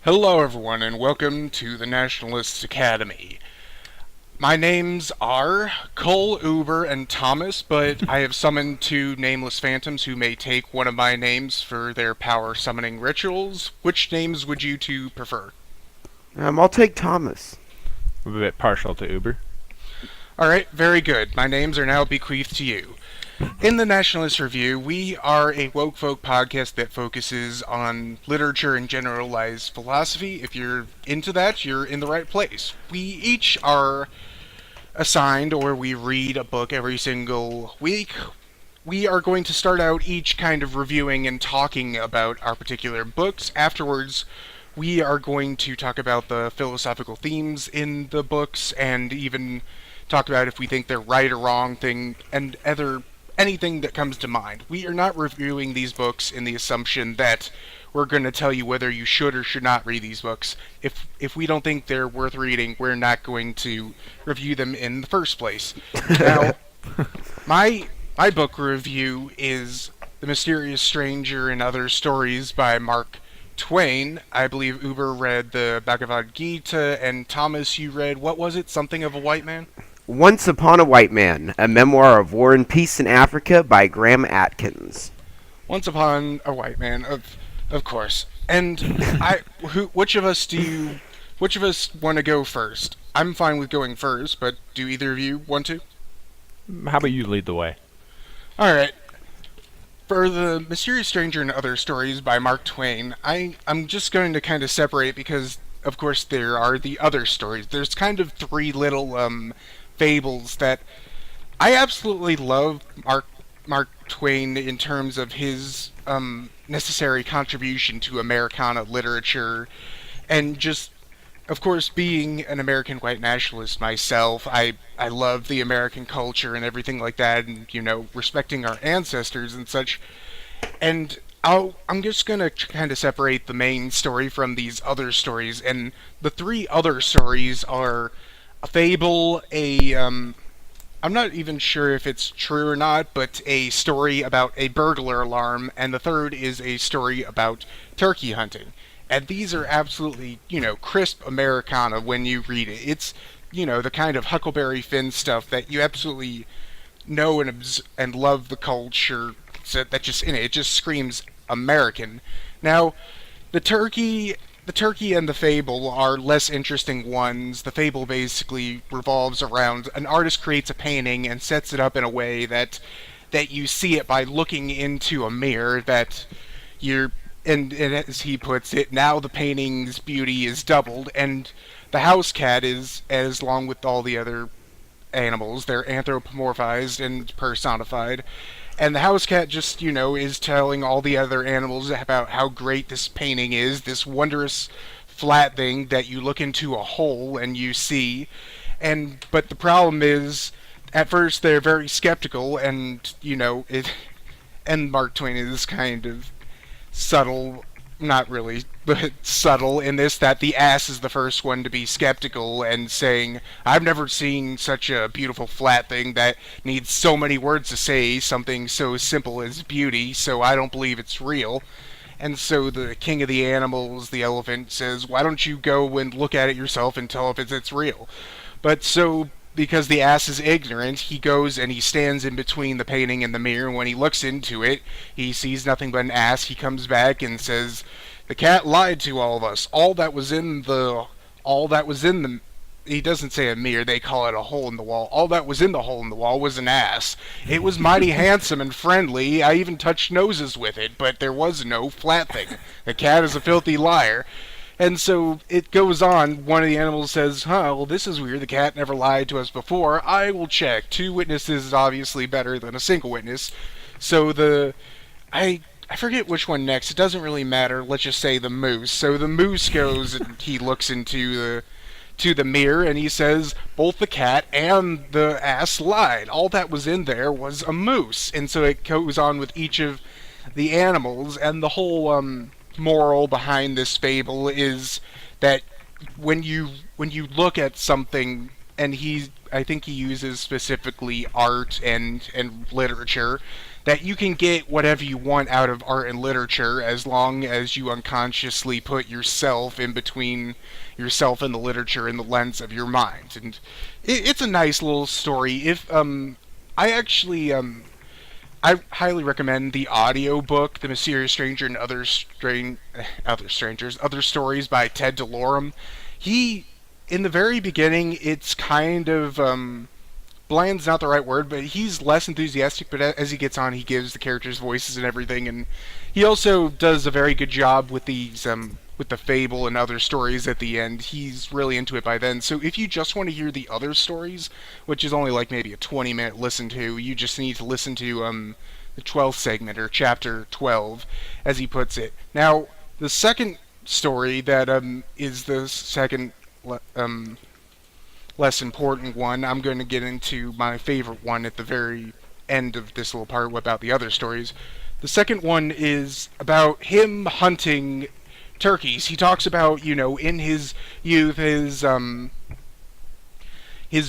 Hello, everyone, and welcome to the Nationalist Academy. My names are Cole, Uber, and Thomas, but I have summoned two nameless phantoms who may take one of my names for their power summoning rituals. Which names would you two prefer? I'll take Thomas. I'm a bit partial to Uber. Alright, very good. My names are now bequeathed to you. In the Nationalist Review, we are a woke folk podcast that focuses on literature and generalized philosophy. If you're into that, you're in the right place. We each are assigned, or we read a book every single week. We are going to start out each kind of reviewing and talking about our particular books. Afterwards, we are going to talk about the philosophical themes in the books and even talk about if we think they're right or wrong and anything that comes to mind. We are not reviewing these books in the assumption that we're going to tell you whether you should or should not read these books. If we don't think they're worth reading, we're not going to review them in the first place. Now, my book review is The Mysterious Stranger and Other Stories by Mark Twain. I believe Uber read the Bhagavad Gita, and Thomas, you read, what was it? Something of a White Man? Once Upon a White Man, a memoir of war and peace in Africa by Graham Atkins. Once Upon a White Man, of course. And which of us want to go first? I'm fine with going first, but do either of you want to? How about you lead the way? Alright. For The Mysterious Stranger and Other Stories by Mark Twain, I'm just going to kind of separate because, of course, there are the other stories. There's kind of three little, fables that I absolutely love Mark Twain in terms of his necessary contribution to Americana literature, and just, of course, being an American white nationalist myself, I love the American culture and everything like that, and respecting our ancestors and such. And I'm just gonna kind of separate the main story from these other stories, and the three other stories are a fable, I'm not even sure if it's true or not, but a story about a burglar alarm, and the third is a story about turkey hunting. And these are absolutely, crisp Americana when you read it. It's, the kind of Huckleberry Finn stuff that you absolutely know and love the culture that just in it. It just screams American. Now, the turkey and the fable are less interesting ones. The fable basically revolves around an artist creates a painting and sets it up in a way that you see it by looking into a mirror, that you're and as he puts it, now the painting's beauty is doubled, and the house cat is, as along with all the other animals, they're anthropomorphized and personified. And the house cat just, is telling all the other animals about how great this painting is, this wondrous flat thing that you look into a hole and you see. But the problem is, at first they're very skeptical, and, and Mark Twain is kind of subtle, not really, but subtle in this, that the ass is the first one to be skeptical and saying, I've never seen such a beautiful flat thing that needs so many words to say something so simple as beauty, so I don't believe it's real. And so the king of the animals, the elephant, says, why don't you go and look at it yourself and tell if it's real? But so, because the ass is ignorant, he goes and he stands in between the painting and the mirror, and when he looks into it, he sees nothing but an ass. He comes back and says, the cat lied to all of us. All that was in the he doesn't say a mirror, they call it a hole in the wall. All that was in the hole in the wall was an ass. It was mighty handsome and friendly. I even touched noses with it, but there was no flat thing. The cat is a filthy liar. And so it goes on. One of the animals says, well, this is weird. The cat never lied to us before. I will check. 2 witnesses is obviously better than a single witness. So I forget which one next. It doesn't really matter. Let's just say the moose. So the moose goes and he looks into the mirror and he says, both the cat and the ass lied. All that was in there was a moose. And so it goes on with each of the animals, and the whole moral behind this fable is that when you look at something, and I think he uses specifically art and literature, that you can get whatever you want out of art and literature as long as you unconsciously put yourself in between yourself and the literature in the lens of your mind. And it's a nice little story. If I actually I highly recommend the audio book, The Mysterious Stranger and Other Strangers, Other Stories by Ted DeLorme. He, in the very beginning, it's kind of bland's not the right word, but he's less enthusiastic. But as he gets on, he gives the characters voices and everything, and he also does a very good job with these with the fable and other stories at the end. He's really into it by then. So if you just want to hear the other stories, which is only like maybe a 20-minute listen to, you just need to listen to the 12th segment or chapter 12, as he puts it. Now, the second story that is the second less important one, I'm going to get into my favorite one at the very end of this little part about the other stories. The second one is about him hunting turkeys. He talks about, in his youth, his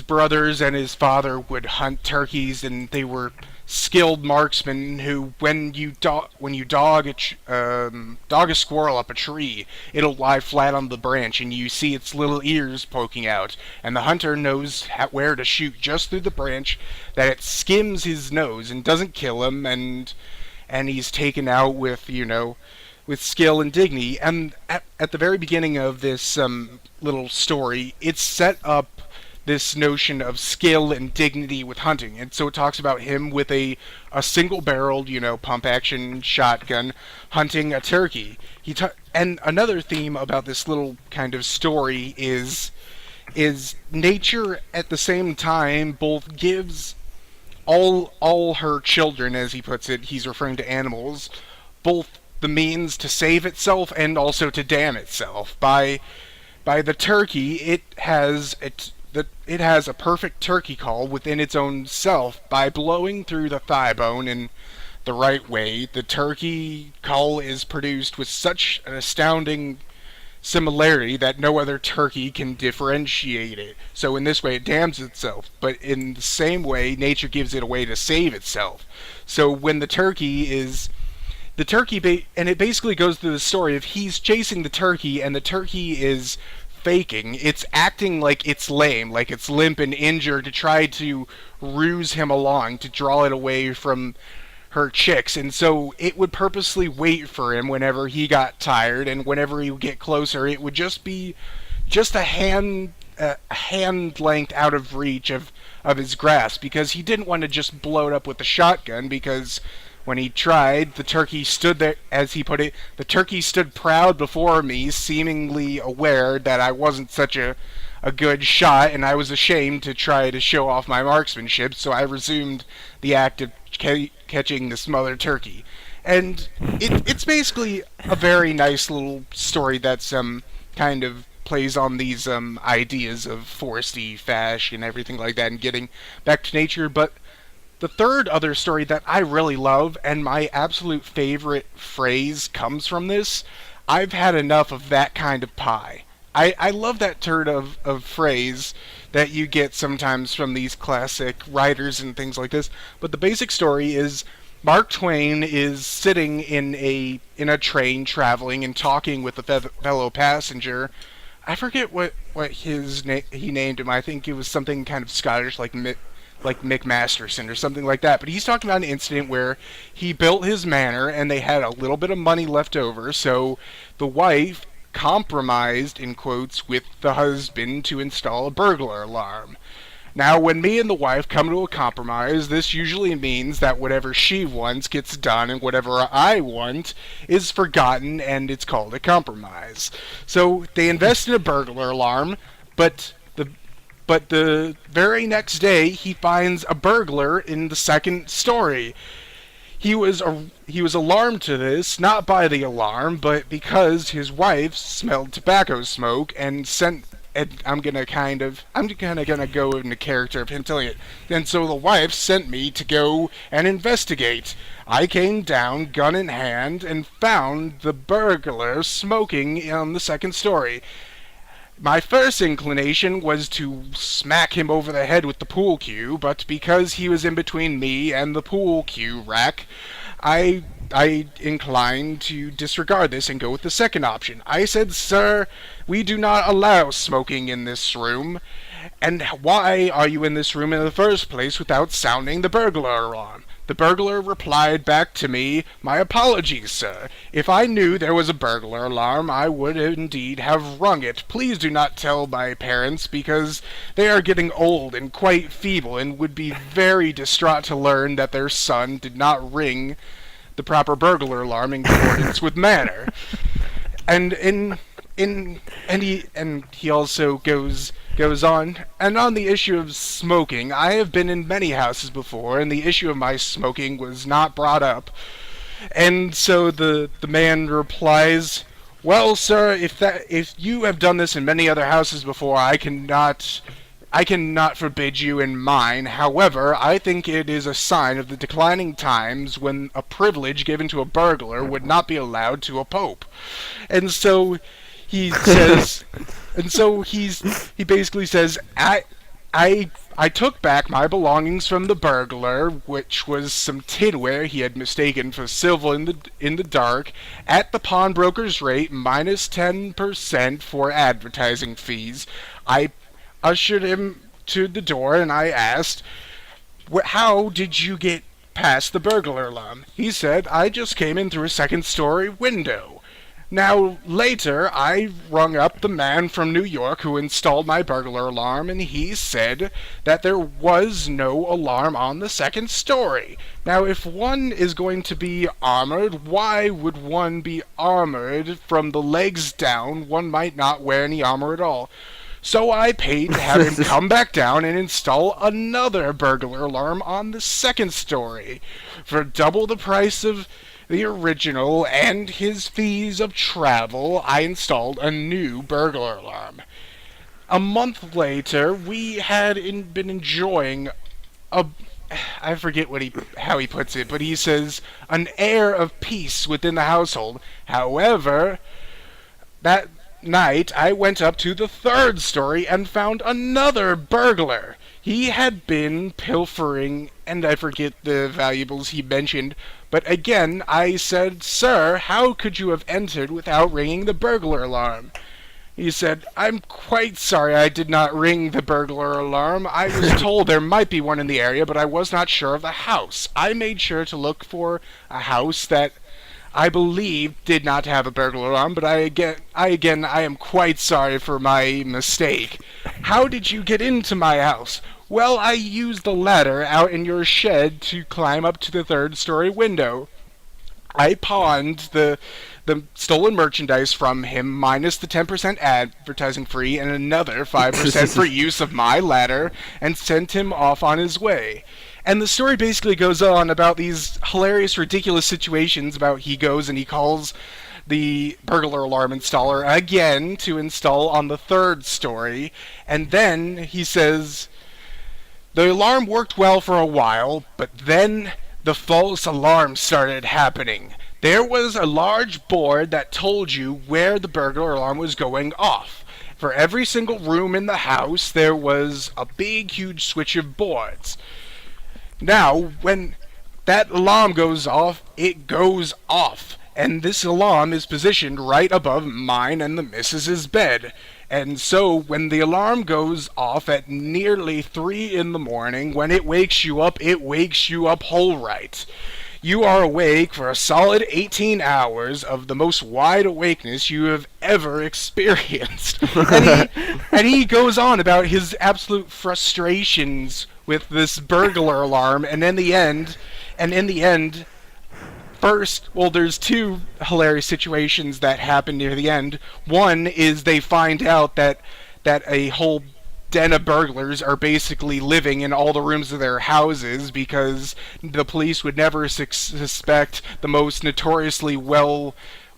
brothers and his father would hunt turkeys, and they were skilled marksmen who, when you dog a squirrel up a tree, it'll lie flat on the branch, and you see its little ears poking out, and the hunter knows where to shoot just through the branch, that it skims his nose and doesn't kill him, and he's taken out with with skill and dignity. And at the very beginning of this little story, it's set up this notion of skill and dignity with hunting. And so it talks about him with a single-barreled, pump-action shotgun hunting a turkey. And another theme about this little kind of story is nature at the same time both gives all her children, as he puts it, he's referring to animals, both the means to save itself and also to damn itself. By the turkey, it has a perfect turkey call within its own self. By blowing through the thigh bone in the right way, the turkey call is produced with such an astounding similarity that no other turkey can differentiate it. So in this way it damns itself, but in the same way nature gives it a way to save itself. So when the turkey and it basically goes through the story of he's chasing the turkey, and the turkey is faking. It's acting like it's lame, like it's limp and injured, to try to ruse him along, to draw it away from her chicks. And so it would purposely wait for him whenever he got tired, and whenever he would get closer, it would just be a hand length out of reach of his grasp, because he didn't want to just blow it up with the shotgun, because when he tried, the turkey stood there, as he put it, the turkey stood proud before me, seemingly aware that I wasn't such a good shot, and I was ashamed to try to show off my marksmanship, so I resumed the act of catching this mother turkey. And it's basically a very nice little story that's kind of plays on these ideas of foresty fash and everything like that, and getting back to nature. But the third other story that I really love, and my absolute favorite phrase comes from this: I've had enough of that kind of pie. I love that turn of phrase that you get sometimes from these classic writers and things like this. But the basic story is Mark Twain is sitting in a train traveling and talking with a fellow passenger. I forget what he named him. I think it was something kind of Scottish, like Mick Masterson or something like that. But he's talking about an incident where he built his manor and they had a little bit of money left over, so the wife compromised, in quotes, with the husband to install a burglar alarm. Now, when me and the wife come to a compromise, this usually means that whatever she wants gets done and whatever I want is forgotten, and it's called a compromise. So they invest in a burglar alarm, but the very next day he finds a burglar in the second story. He was alarmed to this, not by the alarm, but because his wife smelled tobacco smoke and sent. And I'm gonna go into character of him telling it. And so the wife sent me to go and investigate. I came down, gun in hand, and found the burglar smoking on the second story. My first inclination was to smack him over the head with the pool cue, but because he was in between me and the pool cue rack, I inclined to disregard this and go with the second option. I said, "Sir, we do not allow smoking in this room. And why are you in this room in the first place without sounding the burglar alarm?" The burglar replied back to me, "My apologies, sir. If I knew there was a burglar alarm, I would indeed have rung it. Please do not tell my parents, because they are getting old and quite feeble and would be very distraught to learn that their son did not ring the proper burglar alarm in accordance with manner." And he also goes on, and on the issue of smoking, I have been in many houses before, and the issue of my smoking was not brought up. And so the man replies, "Well, sir, if you have done this in many other houses before, I cannot forbid you in mine. However, I think it is a sign of the declining times when a privilege given to a burglar would not be allowed to a pope." And so he says, he basically says, I took back my belongings from the burglar, which was some tinware he had mistaken for silver in the dark, at the pawnbroker's rate minus 10% for advertising fees. I ushered him to the door and I asked, "How did you get past the burglar alarm?" He said, "I just came in through a second-story window." Now, later, I rung up the man from New York who installed my burglar alarm, and he said that there was no alarm on the second story. Now, if one is going to be armored, why would one be armored from the legs down? One might not wear any armor at all. So I paid to have him come back down and install another burglar alarm on the second story. For double the price of the original and his fees of travel, I installed a new burglar alarm. A month later, we had been enjoying I forget how he puts it, but he says, an air of peace within the household. However, that night I went up to the third story and found another burglar. He had been pilfering, and I forget the valuables he mentioned, but again I said, "Sir, how could you have entered without ringing the burglar alarm?" He said, "I'm quite sorry I did not ring the burglar alarm. I was told there might be one in the area, but I was not sure of the house. I made sure to look for a house that I believe did not have a burglar alarm, but I am quite sorry for my mistake. How did you get into my house?" "Well, I used the ladder out in your shed to climb up to the third-story window. I pawned the stolen merchandise from him, minus the 10% advertising fee and another 5% for use of my ladder, and sent him off on his way." And the story basically goes on about these hilarious, ridiculous situations about he goes and he calls the burglar alarm installer again to install on the third story, and then he says, "The alarm worked well for a while, but then the false alarm started happening. There was a large board that told you where the burglar alarm was going off. For every single room in the house, there was a big, huge switch of boards. Now, when that alarm goes off, it goes off. And this alarm is positioned right above mine and the missus's bed. And so, when the alarm goes off at nearly 3 in the morning, when it wakes you up whole right. You are awake for a solid 18 hours of the most wide awakeness you have ever experienced." And he goes on about his absolute frustrations with this burglar alarm, and in the end, first, well, there's two hilarious situations that happen near the end. One is they find out that a whole den of burglars are basically living in all the rooms of their houses, because the police would never suspect the most notoriously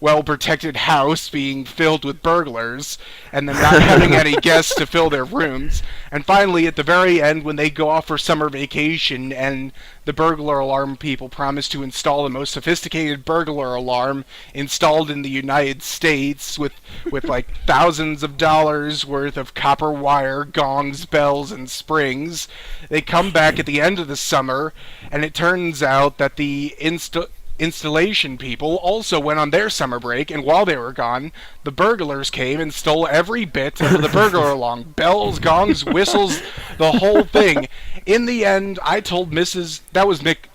well-protected house being filled with burglars, and then not having any guests to fill their rooms. And finally, at the very end, when they go off for summer vacation and the burglar alarm people promise to install the most sophisticated burglar alarm installed in the United States with like thousands of dollars worth of copper wire, gongs, bells, and springs. They come back at the end of the summer, and it turns out that the installation people also went on their summer break, and while they were gone, the burglars came and stole every bit of the burglar alarm. Bells, gongs, whistles, the whole thing. In the end, I told Mrs.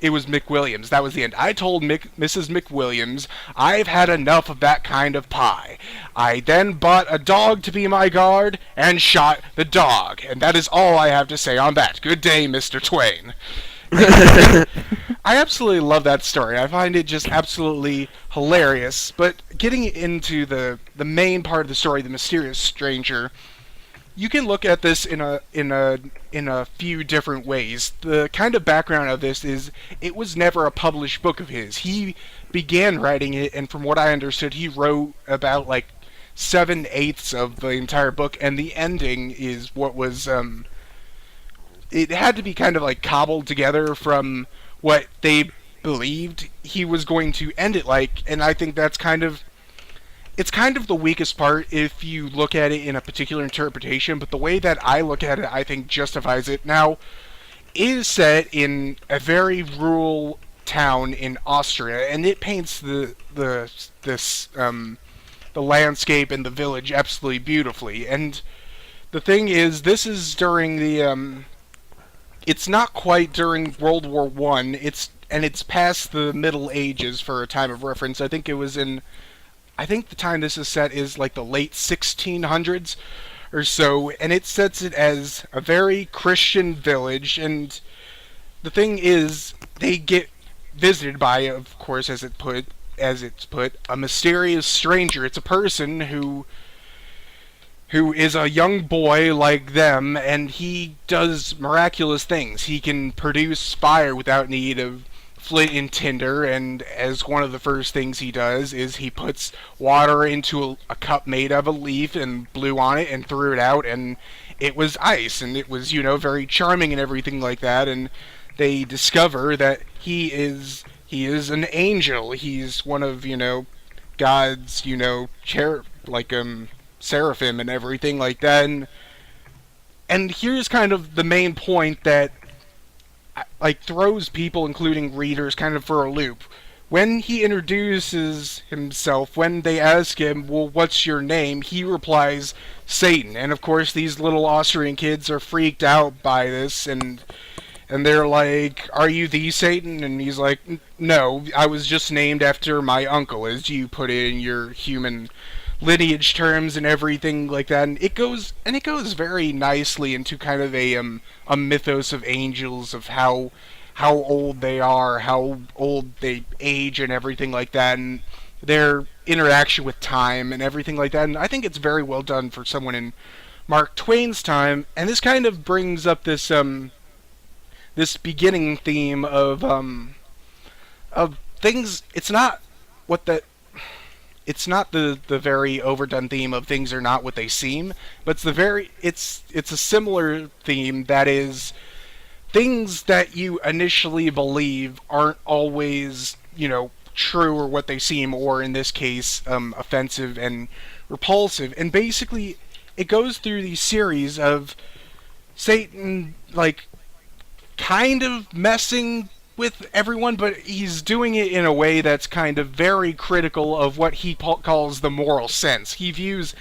It was McWilliams. That was the end. I told Mrs. McWilliams, I've had enough of that kind of pie. I then bought a dog to be my guard and shot the dog. And that is all I have to say on that. Good day, Mr. Twain. I absolutely love that story. I find it just absolutely hilarious. But getting into the main part of the story, the mysterious stranger, you can look at this in a few different ways. The kind of background of this is it was never a published book of his. He began writing it, and from what I understood, he wrote about like 7/8 of the entire book, and the ending is what was it had to be kind of like cobbled together from what they believed he was going to end it like, and I think that's it's kind of the weakest part if you look at it in a particular interpretation, but the way that I look at it, I think justifies it. Now, it is set in a very rural town in Austria, and it paints the landscape and the village absolutely beautifully. And the thing is, this is during the it's not quite during World War One. It's past the Middle Ages for a time of reference. I think the time this is set is like the late 1600s or so, and it sets it as a very Christian village. And the thing is, they get visited by, of course, as it's put, a mysterious stranger. It's a person who is a young boy like them, and he does miraculous things. He can produce fire without need of flint and tinder, and as one of the first things he does is he puts water into a cup made of a leaf and blew on it and threw it out, and it was ice, and it was, very charming and everything like that. And they discover that he is an angel. He's one of, God's, seraphim and everything like that. And here's kind of the main point that throws people, including readers, kind of for a loop. When he introduces himself, when they ask him, well, what's your name, he replies, Satan. And of course these little Austrian kids are freaked out by this, and they're like, are you the Satan? And he's like, no, I was just named after my uncle, as you put it in your human lineage terms and everything like that. And it goes very nicely into kind of a mythos of angels, of how old they are, how old they age and everything like that, and their interaction with time and everything like that. And I think it's very well done for someone in Mark Twain's time. And this kind of brings up this this beginning theme of things. It's not the very overdone theme of things are not what they seem, but it's a similar theme, that is, things that you initially believe aren't always, true or what they seem, or in this case, offensive and repulsive. And basically, it goes through these series of Satan, kind of messing with everyone, but he's doing it in a way that's kind of very critical of what he calls the moral sense. He views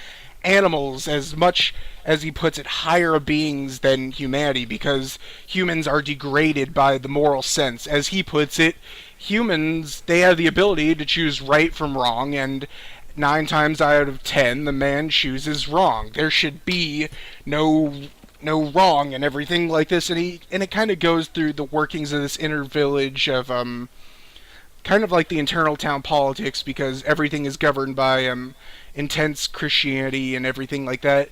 animals as much, as he puts it, higher beings than humanity, because humans are degraded by the moral sense. As he puts it, humans, they have the ability to choose right from wrong, and 9 times out of 10, the man chooses wrong. There should be no wrong and everything like this. And it kind of goes through the workings of this inner village of kind of like the internal town politics, because everything is governed by intense Christianity and everything like that.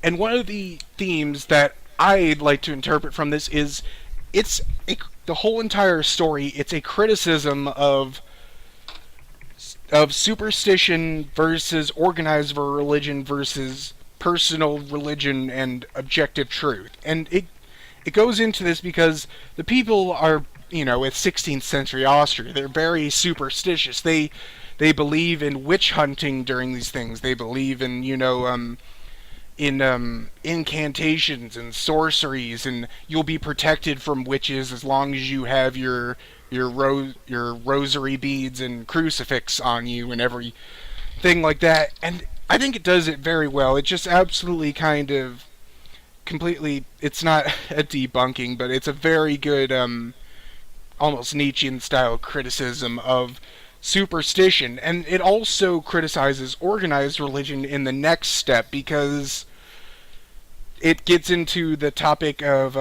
And one of the themes that I'd like to interpret from this is the whole entire story, it's a criticism of of superstition versus organized religion versus personal religion and objective truth. And it goes into this because the people are, with 16th century Austria, they're very superstitious. They believe in witch hunting during these things. They believe in, incantations and sorceries, and you'll be protected from witches as long as you have your rosary beads and crucifix on you and everything like that. And I think it does it very well. It just absolutely kind of completely. It's not a debunking, but it's a very good, almost Nietzschean style criticism of superstition, and it also criticizes organized religion in the next step because it gets into the topic of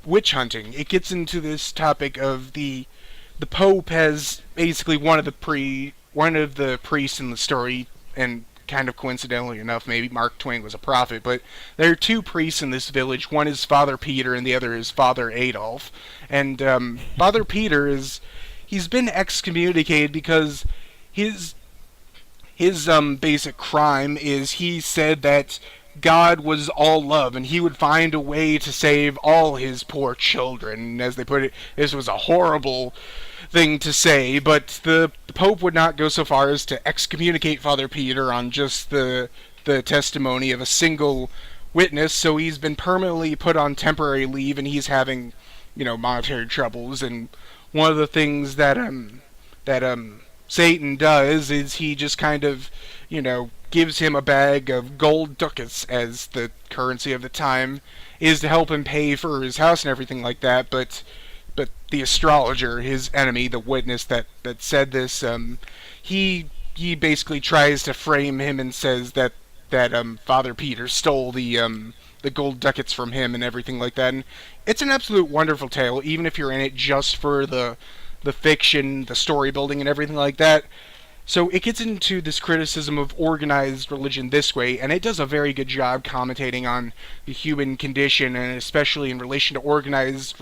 witch hunting. It gets into this topic of the Pope has basically one of the priests in the story, and kind of coincidentally enough, maybe Mark Twain was a prophet, but there are two priests in this village. One is Father Peter, and the other is Father Adolf. And Father Peter he's been excommunicated because his basic crime is he said that God was all love and he would find a way to save all his poor children. And as they put it, this was a horrible thing to say, but the Pope would not go so far as to excommunicate Father Peter on just the testimony of a single witness, so he's been permanently put on temporary leave and he's having, monetary troubles. And one of the things that Satan does is he just kind of, gives him a bag of gold ducats as the currency of the time, is to help him pay for his house and everything like that. But the astrologer, his enemy, the witness that said this, he basically tries to frame him and says that Father Peter stole the gold ducats from him and everything like that. And it's an absolute wonderful tale, even if you're in it just for the fiction, the story building, and everything like that. So it gets into this criticism of organized religion this way, and it does a very good job commentating on the human condition, and especially in relation to organized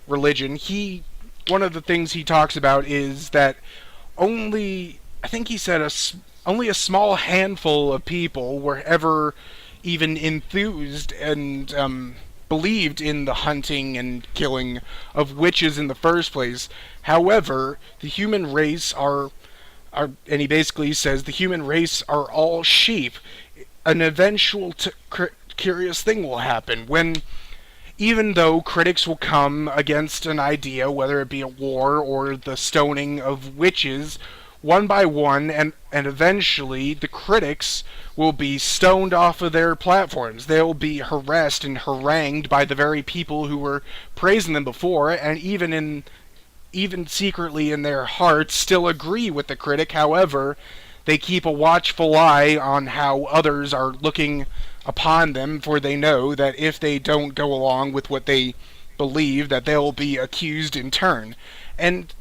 religion. One of the things he talks about is that I think he said only a small handful of people were ever even enthused and believed in the hunting and killing of witches in the first place. However, the human race and he basically says the human race are all sheep. An eventual curious thing will happen when, even though critics will come against an idea, whether it be a war or the stoning of witches, one by one, and eventually the critics will be stoned off of their platforms. They'll be harassed and harangued by the very people who were praising them before, and even secretly in their hearts still agree with the critic. However, they keep a watchful eye on how others are looking upon them, for they know that if they don't go along with what they believe, that they'll be accused in turn. And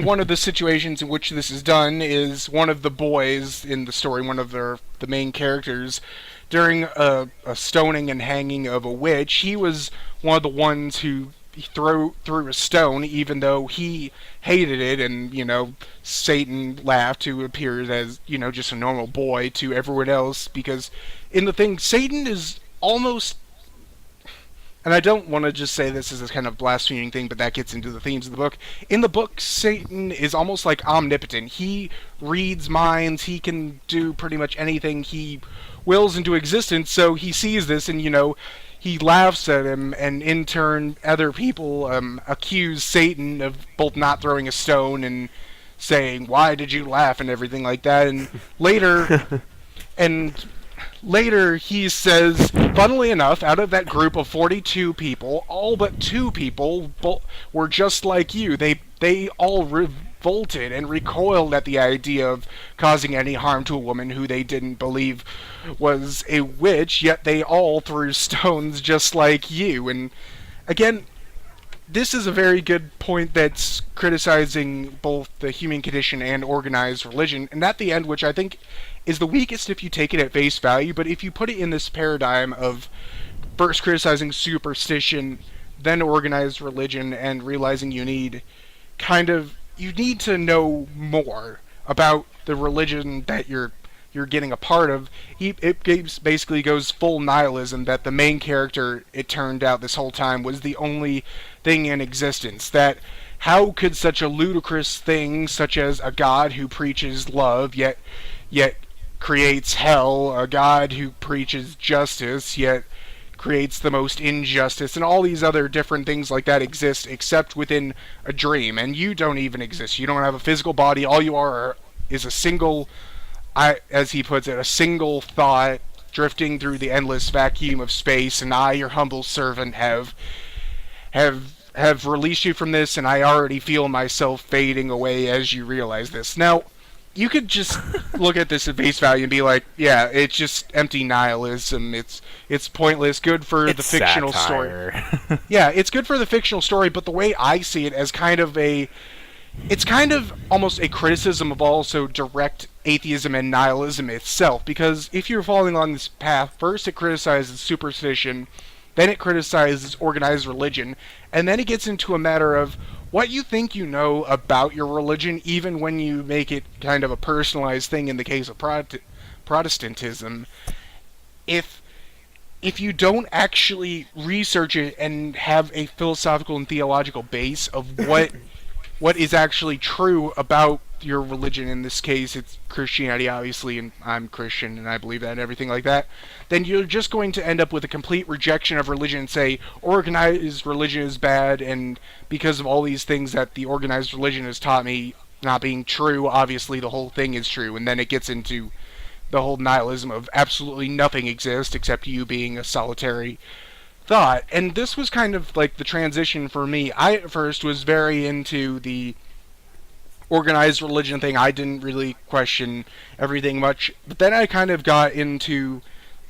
one of the situations in which this is done is one of the boys in the story, one of the main characters, during a stoning and hanging of a witch, he was one of the ones who threw a stone, even though he hated it, and Satan laughed, who appears as just a normal boy to everyone else, because in the thing, Satan is almost, and I don't want to just say this as a kind of blaspheming thing, but that gets into the themes of the book. In the book, Satan is almost like omnipotent. He reads minds. He can do pretty much anything he wills into existence. So he sees this, and he laughs at him, and in turn, other people accuse Satan of both not throwing a stone and saying, "Why did you laugh?" and everything like that. And later, and later he says, funnily enough, out of that group of 42 people, all but 2 people were just like you. They all revolted and recoiled at the idea of causing any harm to a woman who they didn't believe was a witch, yet they all threw stones just like you. And again, this is a very good point that's criticizing both the human condition and organized religion, and at the end, which I think is the weakest if you take it at face value, but if you put it in this paradigm of first criticizing superstition, then organized religion, and realizing you need kind of you need to know more about the religion that you're getting a part of. Basically goes full nihilism that the main character, it turned out this whole time, was the only thing in existence. That how could such a ludicrous thing, such as a god who preaches love, yet creates hell, a god who preaches justice, yet creates the most injustice, and all these other different things like that exist except within a dream, and you don't even exist. You don't have a physical body. All you are is a single, as he puts it, a single thought drifting through the endless vacuum of space, and I, your humble servant, have released you from this, and I already feel myself fading away as you realize this. Now, you could just look at this at face value and be like, yeah, it's just empty nihilism. It's pointless. Good for the fictional story. Yeah, it's good for the fictional story, but the way I see it as it's kind of almost a criticism of also direct atheism and nihilism itself, because if you're following along this path, first it criticizes superstition, then it criticizes organized religion, and then it gets into a matter of what you think you know about your religion, even when you make it kind of a personalized thing in the case of Protestantism. If you don't actually research it and have a philosophical and theological base of what is actually true about your religion, in this case it's Christianity obviously, and I'm Christian and I believe that and everything like that, then you're just going to end up with a complete rejection of religion and say organized religion is bad, and because of all these things that the organized religion has taught me not being true, obviously the whole thing is true, and then it gets into the whole nihilism of absolutely nothing exists except you being a solitary thought. And this was kind of like the transition for me. I at first was very into the organized religion thing. I didn't really question everything much, but then I kind of got into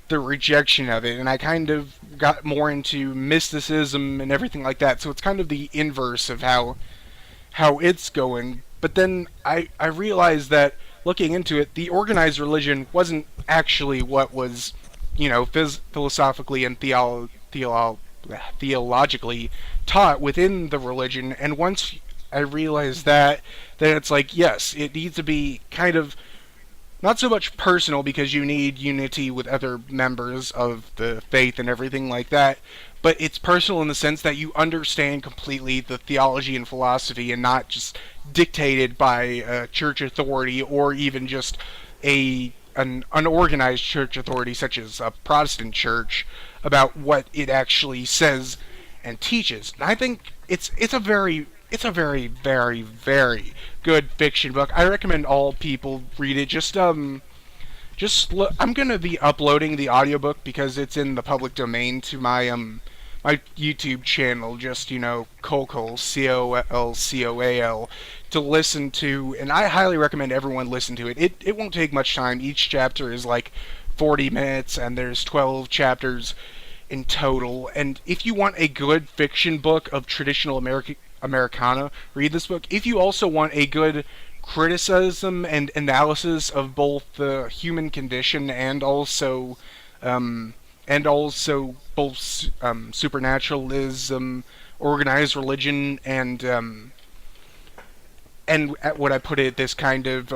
the rejection of it, and I kind of got more into mysticism and everything like that. So it's kind of the inverse of how it's going. But then I realized that looking into it, the organized religion wasn't actually what was, philosophically and theologically taught within the religion. And once I realized that, then it's like, yes, it needs to be kind of not so much personal, because you need unity with other members of the faith and everything like that, but it's personal in the sense that you understand completely the theology and philosophy, and not just dictated by a church authority, or even just an unorganized church authority such as a Protestant church, about what it actually says and teaches. And I think it's a very, very, very good fiction book. I recommend all people read it. I'm gonna be uploading the audiobook because it's in the public domain to my my YouTube channel. Just Colcoal, COLCOAL, to listen to, and I highly recommend everyone listen to it. It won't take much time. Each chapter is like 40 minutes, and there's 12 chapters in total. And if you want a good fiction book of traditional Americana, read this book. If you also want a good criticism and analysis of both the human condition and also both supernaturalism, organized religion, and at what I put it, this kind of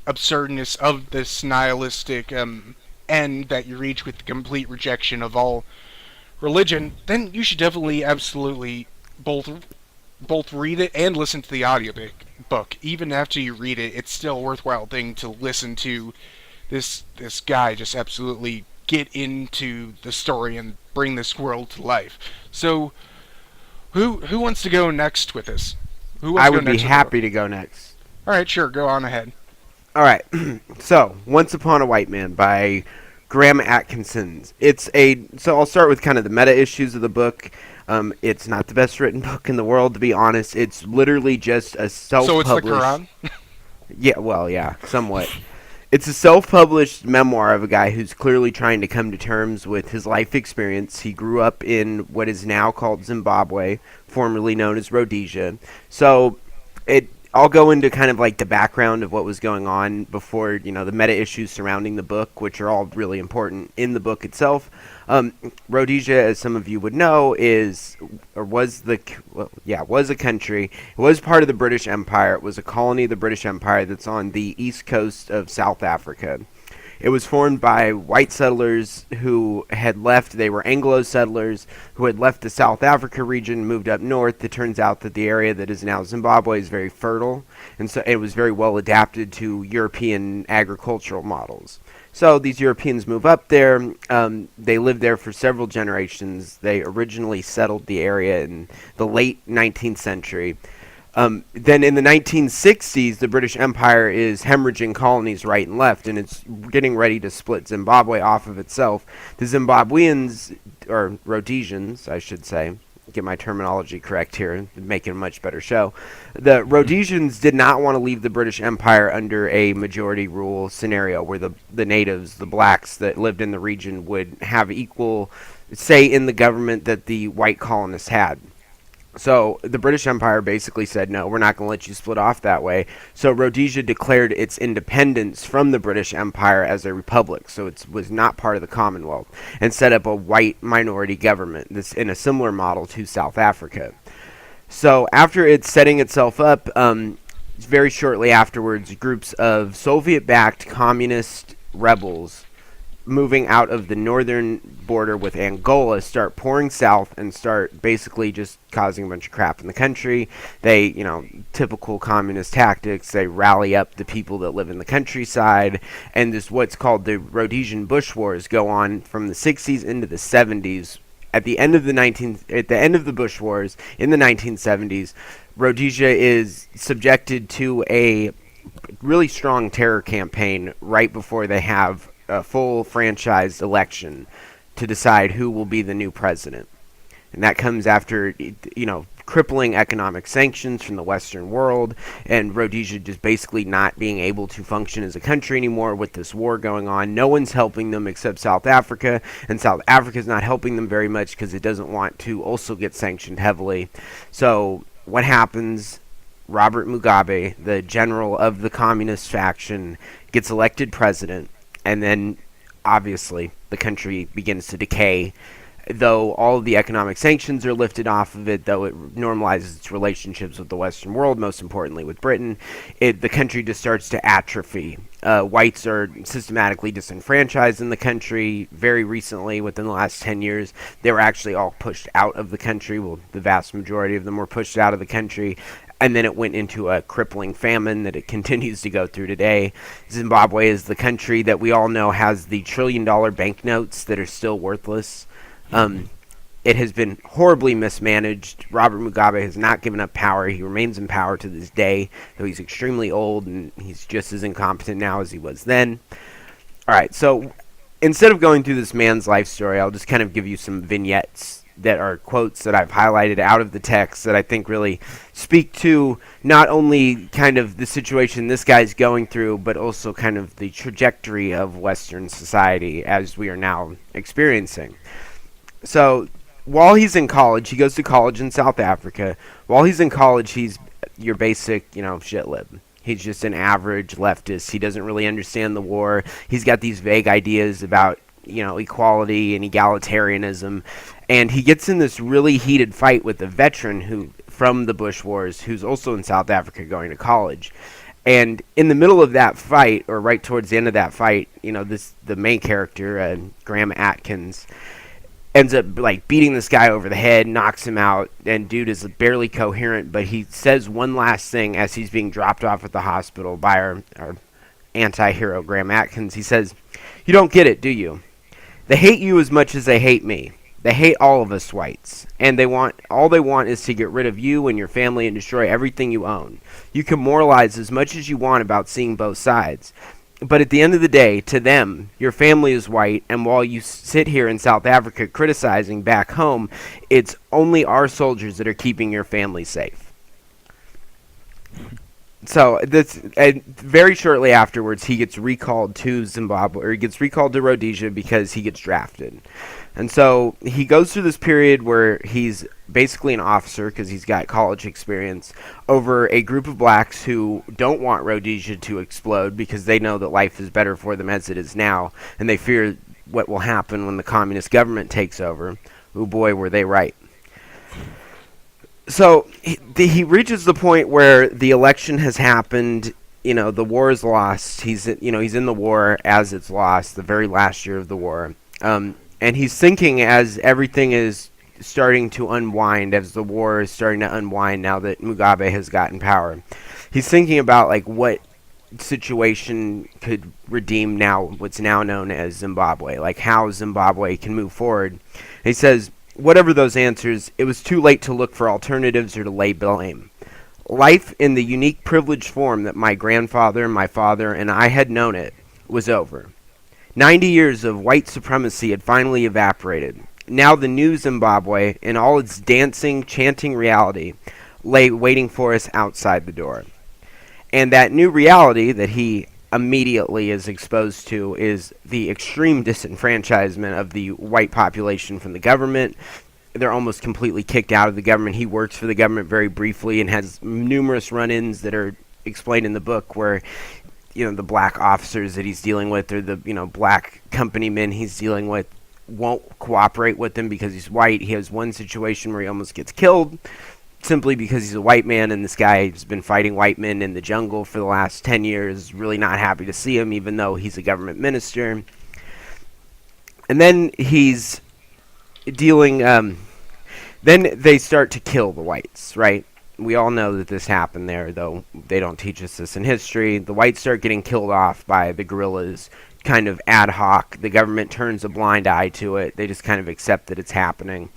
absurdness of this nihilistic end that you reach with the complete rejection of all religion, then you should definitely, absolutely, both read it and listen to the audiobook. Even after you read it, it's still a worthwhile thing to listen to this guy just absolutely get into the story and bring this world to life. So, who wants to go next with this? I would be happy to go next. All right, sure, go on ahead. All right. So, Once Upon a White Man by Graham Atkinson. So I'll start with kind of the meta issues of the book. It's not the best written book in the world, to be honest. It's literally just a self-published... So it's the Quran? Yeah, well, yeah, somewhat. It's a self-published memoir of a guy who's clearly trying to come to terms with his life experience. He grew up in what is now called Zimbabwe, formerly known as Rhodesia. So I'll go into kind of like the background of what was going on before, the meta issues surrounding the book, which are all really important in the book itself. Rhodesia, as some of you would know, was a country. It was part of the British Empire. It was a colony of the British Empire that's on the east coast of South Africa. It was formed by white settlers who had left. They were Anglo settlers who had left the South Africa region, moved up north. It turns out that the area that is now Zimbabwe is very fertile, and so it was very well adapted to European agricultural models. So these Europeans move up there. They lived there for several generations. They originally settled the area in the late 19th century. Then in the 1960s, the British Empire is hemorrhaging colonies right and left, and it's getting ready to split Zimbabwe off of itself. The Zimbabweans, or Rhodesians, I should say, get my terminology correct here, make it a much better show. The Rhodesians did not want to leave the British Empire under a majority rule scenario where the natives, the blacks that lived in the region, would have equal say in the government that the white colonists had. So the British Empire basically said, no, we're not going to let you split off that way. So Rhodesia declared its independence from the British Empire as a republic. So it was not part of the Commonwealth, and set up a white minority government that's in a similar model to South Africa. So after it's setting itself up, very shortly afterwards, groups of Soviet-backed communist rebels moving out of the northern border with Angola start pouring south and start basically just causing a bunch of crap in the country. They, typical communist tactics, they rally up the people that live in the countryside, and this what's called the Rhodesian Bush Wars go on from the 60s into the 70s. At the end of the Bush Wars in the 1970s, Rhodesia is subjected to a really strong terror campaign right before they have a full franchised election to decide who will be the new president. And that comes after, crippling economic sanctions from the Western world, and Rhodesia just basically not being able to function as a country anymore with this war going on. No one's helping them except South Africa, and South Africa's not helping them very much because it doesn't want to also get sanctioned heavily. So what happens? Robert Mugabe, the general of the communist faction, gets elected president. And then, obviously, the country begins to decay. Though all of the economic sanctions are lifted off of it, though it normalizes its relationships with the Western world, most importantly with Britain, the country just starts to atrophy. Whites are systematically disenfranchised in the country. Very recently, within the last 10 years, they were actually all pushed out of the country. Well, the vast majority of them were pushed out of the country. And then it went into a crippling famine that it continues to go through today. Zimbabwe is the country that we all know has the $1 trillion banknotes that are still worthless. It has been horribly mismanaged. Robert Mugabe has not given up power. He remains in power to this day, though he's extremely old and he's just as incompetent now as he was then. All right, so instead of going through this man's life story, I'll just kind of give you some vignettes that are quotes that I've highlighted out of the text that I think really speak to not only kind of the situation this guy's going through, but also kind of the trajectory of Western society as we are now experiencing. So while he's in college, he goes to college in South Africa. While he's in college, he's your basic, shit lib. He's just an average leftist. He doesn't really understand the war. He's got these vague ideas about, equality and egalitarianism. And he gets in this really heated fight with a veteran from the Bush Wars who's also in South Africa going to college. And in the middle of that fight, or right towards the end of that fight, the main character, Graham Atkins, ends up beating this guy over the head, knocks him out, and dude is barely coherent, but he says one last thing as he's being dropped off at the hospital by our anti-hero, Graham Atkins. He says, "You don't get it, do you? They hate you as much as they hate me. They hate all of us whites, and all they want is to get rid of you and your family and destroy everything you own. You can moralize as much as you want about seeing both sides. But at the end of the day, to them, your family is white, and while you sit here in South Africa criticizing back home, it's only our soldiers that are keeping your family safe." So this, and very shortly afterwards, he gets recalled to Zimbabwe, or he gets recalled to Rhodesia because he gets drafted. And so he goes through this period where he's basically an officer because he's got college experience over a group of blacks who don't want Rhodesia to explode because they know that life is better for them as it is now, and they fear what will happen when the communist government takes over. Oh boy, were they right. So he reaches the point where the election has happened. You know, the war is lost. He's in the war as it's lost, the very last year of the war. And he's thinking as everything is starting to unwind, as the war is starting to unwind now that Mugabe has gotten power. He's thinking about like what situation could redeem now what's now known as Zimbabwe, like how Zimbabwe can move forward. And he says, whatever those answers, it was too late to look for alternatives or to lay blame. Life in the unique privileged form that my grandfather, my father, and I had known it was over. 90 years of white supremacy had finally evaporated. Now the new Zimbabwe, in all its dancing, chanting reality, lay waiting for us outside the door. And that new reality that he immediately is exposed to is the extreme disenfranchisement of the white population from the government. They're almost completely kicked out of the government. He works for the government very briefly and has numerous run-ins that are explained in the book where, you know, the black officers that he's dealing with or the, you know, black company men he's dealing with won't cooperate with him because he's white. He has one situation where he almost gets killed simply because he's a white man, and this guy has been fighting white men in the jungle for the last 10 years, really not happy to see him, even though he's a government minister. And then he's dealing, then they start to kill the whites, right? We all know that this happened there, though they don't teach us this in history. The whites start getting killed off by the guerrillas, kind of ad hoc. The government turns a blind eye to it. They just kind of accept that it's happening.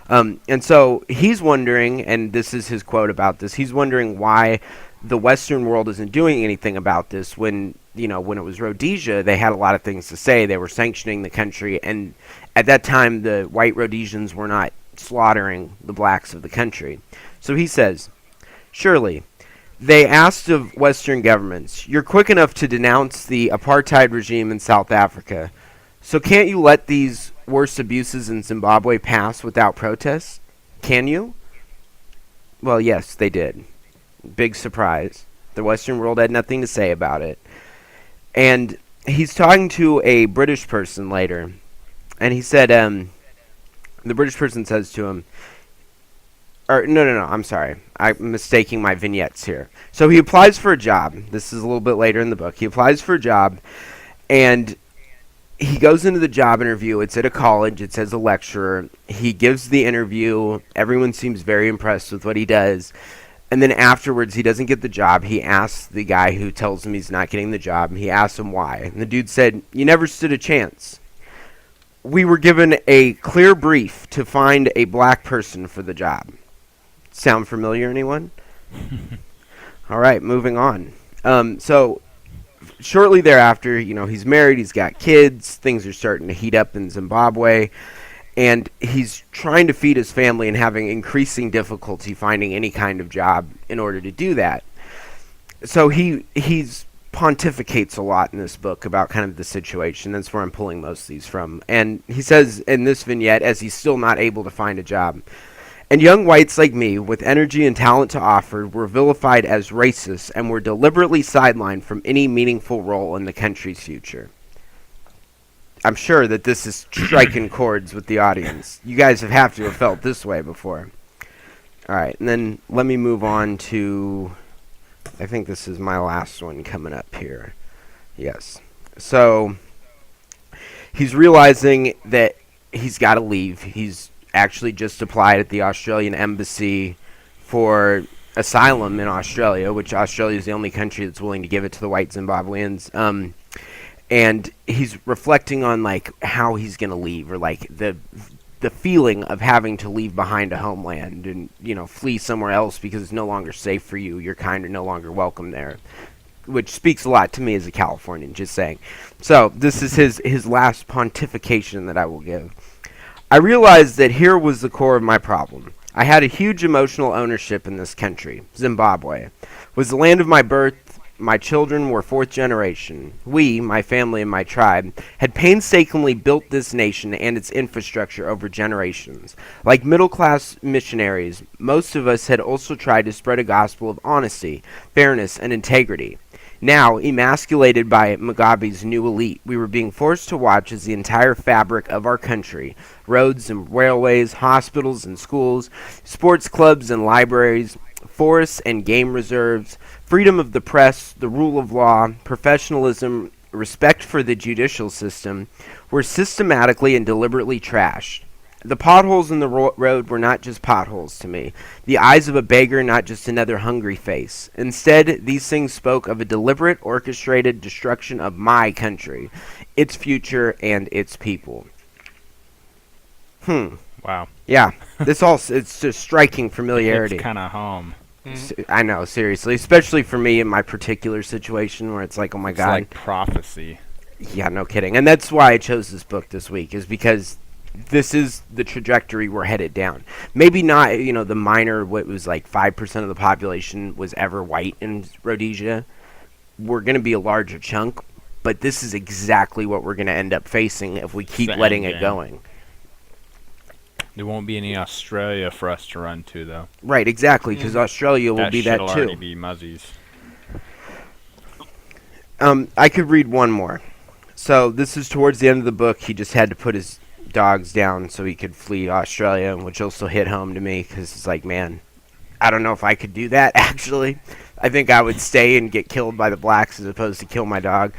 And so he's wondering, and this is his quote about this, he's wondering why the Western world isn't doing anything about this when, you know, when it was Rhodesia, they had a lot of things to say. They were sanctioning the country, and at that time, the white Rhodesians were not slaughtering the blacks of the country. So he says, surely, they asked of Western governments, you're quick enough to denounce the apartheid regime in South Africa, so can't you let these worst abuses in Zimbabwe pass without protest? Can you? Well, yes, they did. Big surprise. The Western world had nothing to say about it. And he's talking to a British person later, and he said, the British person says to him, or no, I'm sorry. I'm mistaking my vignettes here. So he applies for a job. This is a little bit later in the book. He applies for a job, and he goes into the job interview. It's at a college. It's as a lecturer. He gives the interview. Everyone seems very impressed with what he does. And then afterwards, he doesn't get the job. He asks the guy who tells him he's not getting the job. He asks him why. And the dude said, you never stood a chance. We were given a clear brief to find a black person for the job. Sound familiar, anyone? All right, moving on. So shortly thereafter, you know, he's married, he's got kids, things are starting to heat up in Zimbabwe, and he's trying to feed his family and having increasing difficulty finding any kind of job in order to do that. So he's pontificates a lot in this book about kind of the situation. That's where I'm pulling most of these from. And he says in this vignette, as he's still not able to find a job, and young whites like me, with energy and talent to offer, were vilified as racist and were deliberately sidelined from any meaningful role in the country's future. I'm sure that this is striking chords with the audience. You guys have to have felt this way before. All right, and then let me move on to, I think this is my last one coming up here. Yes. So he's realizing that he's got to leave. He's actually just applied at the Australian embassy for asylum in Australia, which Australia is the only country that's willing to give it to the white Zimbabweans. And he's reflecting on like how he's going to leave, or like the feeling of having to leave behind a homeland and, you know, flee somewhere else because it's no longer safe for you. You're kind of no longer welcome there, which speaks a lot to me as a Californian, just saying. So this is his last pontification that I will give. I realized that here was the core of my problem. I had a huge emotional ownership in this country. Zimbabwe was the land of my birth. My children were fourth generation. We, my family and my tribe, had painstakingly built this nation and its infrastructure over generations. Like middle-class missionaries, most of us had also tried to spread a gospel of honesty, fairness, and integrity. Now, emasculated by Mugabe's new elite, we were being forced to watch as the entire fabric of our country, roads and railways, hospitals and schools, sports clubs and libraries, forests and game reserves, freedom of the press, the rule of law, professionalism, respect for the judicial system, were systematically and deliberately trashed. The potholes in the road were not just potholes to me. The eyes of a beggar, not just another hungry face. Instead, these things spoke of a deliberate, orchestrated destruction of my country, its future, and its people. Wow. Yeah, it's just striking familiarity. It's kind of home. I know, seriously. Especially for me in my particular situation where it's like, oh my It's God. like prophecy. Yeah, no kidding. And that's why I chose this book this week, is because this is the trajectory we're headed down. Maybe not, the minor, what was like 5% of the population was ever white in Rhodesia. We're going to be a larger chunk, but this is exactly what we're going to end up facing if we keep letting it going. There won't be any Australia for us to run to, though. Right, exactly, because Australia will be that shit'll too. already be muzzies. I could read one more. So this is towards the end of the book. He just had to put his dogs down so he could flee Australia, which also hit home to me because it's like, man, I don't know if I could do that, actually. I think I would stay and get killed by the blacks as opposed to kill my dog.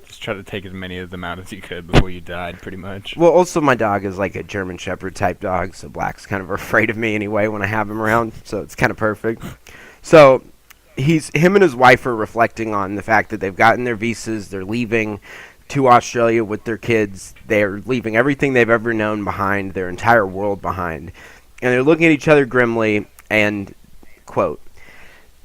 Just try to take as many of them out as you could before you died, pretty much. Well, also my dog is like a German Shepherd type dog, so blacks kind of are afraid of me anyway when I have him around, so it's kind of perfect. So him and his wife are reflecting on the fact that they've gotten their visas, they're leaving to Australia with their kids. They're leaving everything they've ever known behind, their entire world behind. And they're looking at each other grimly and, quote,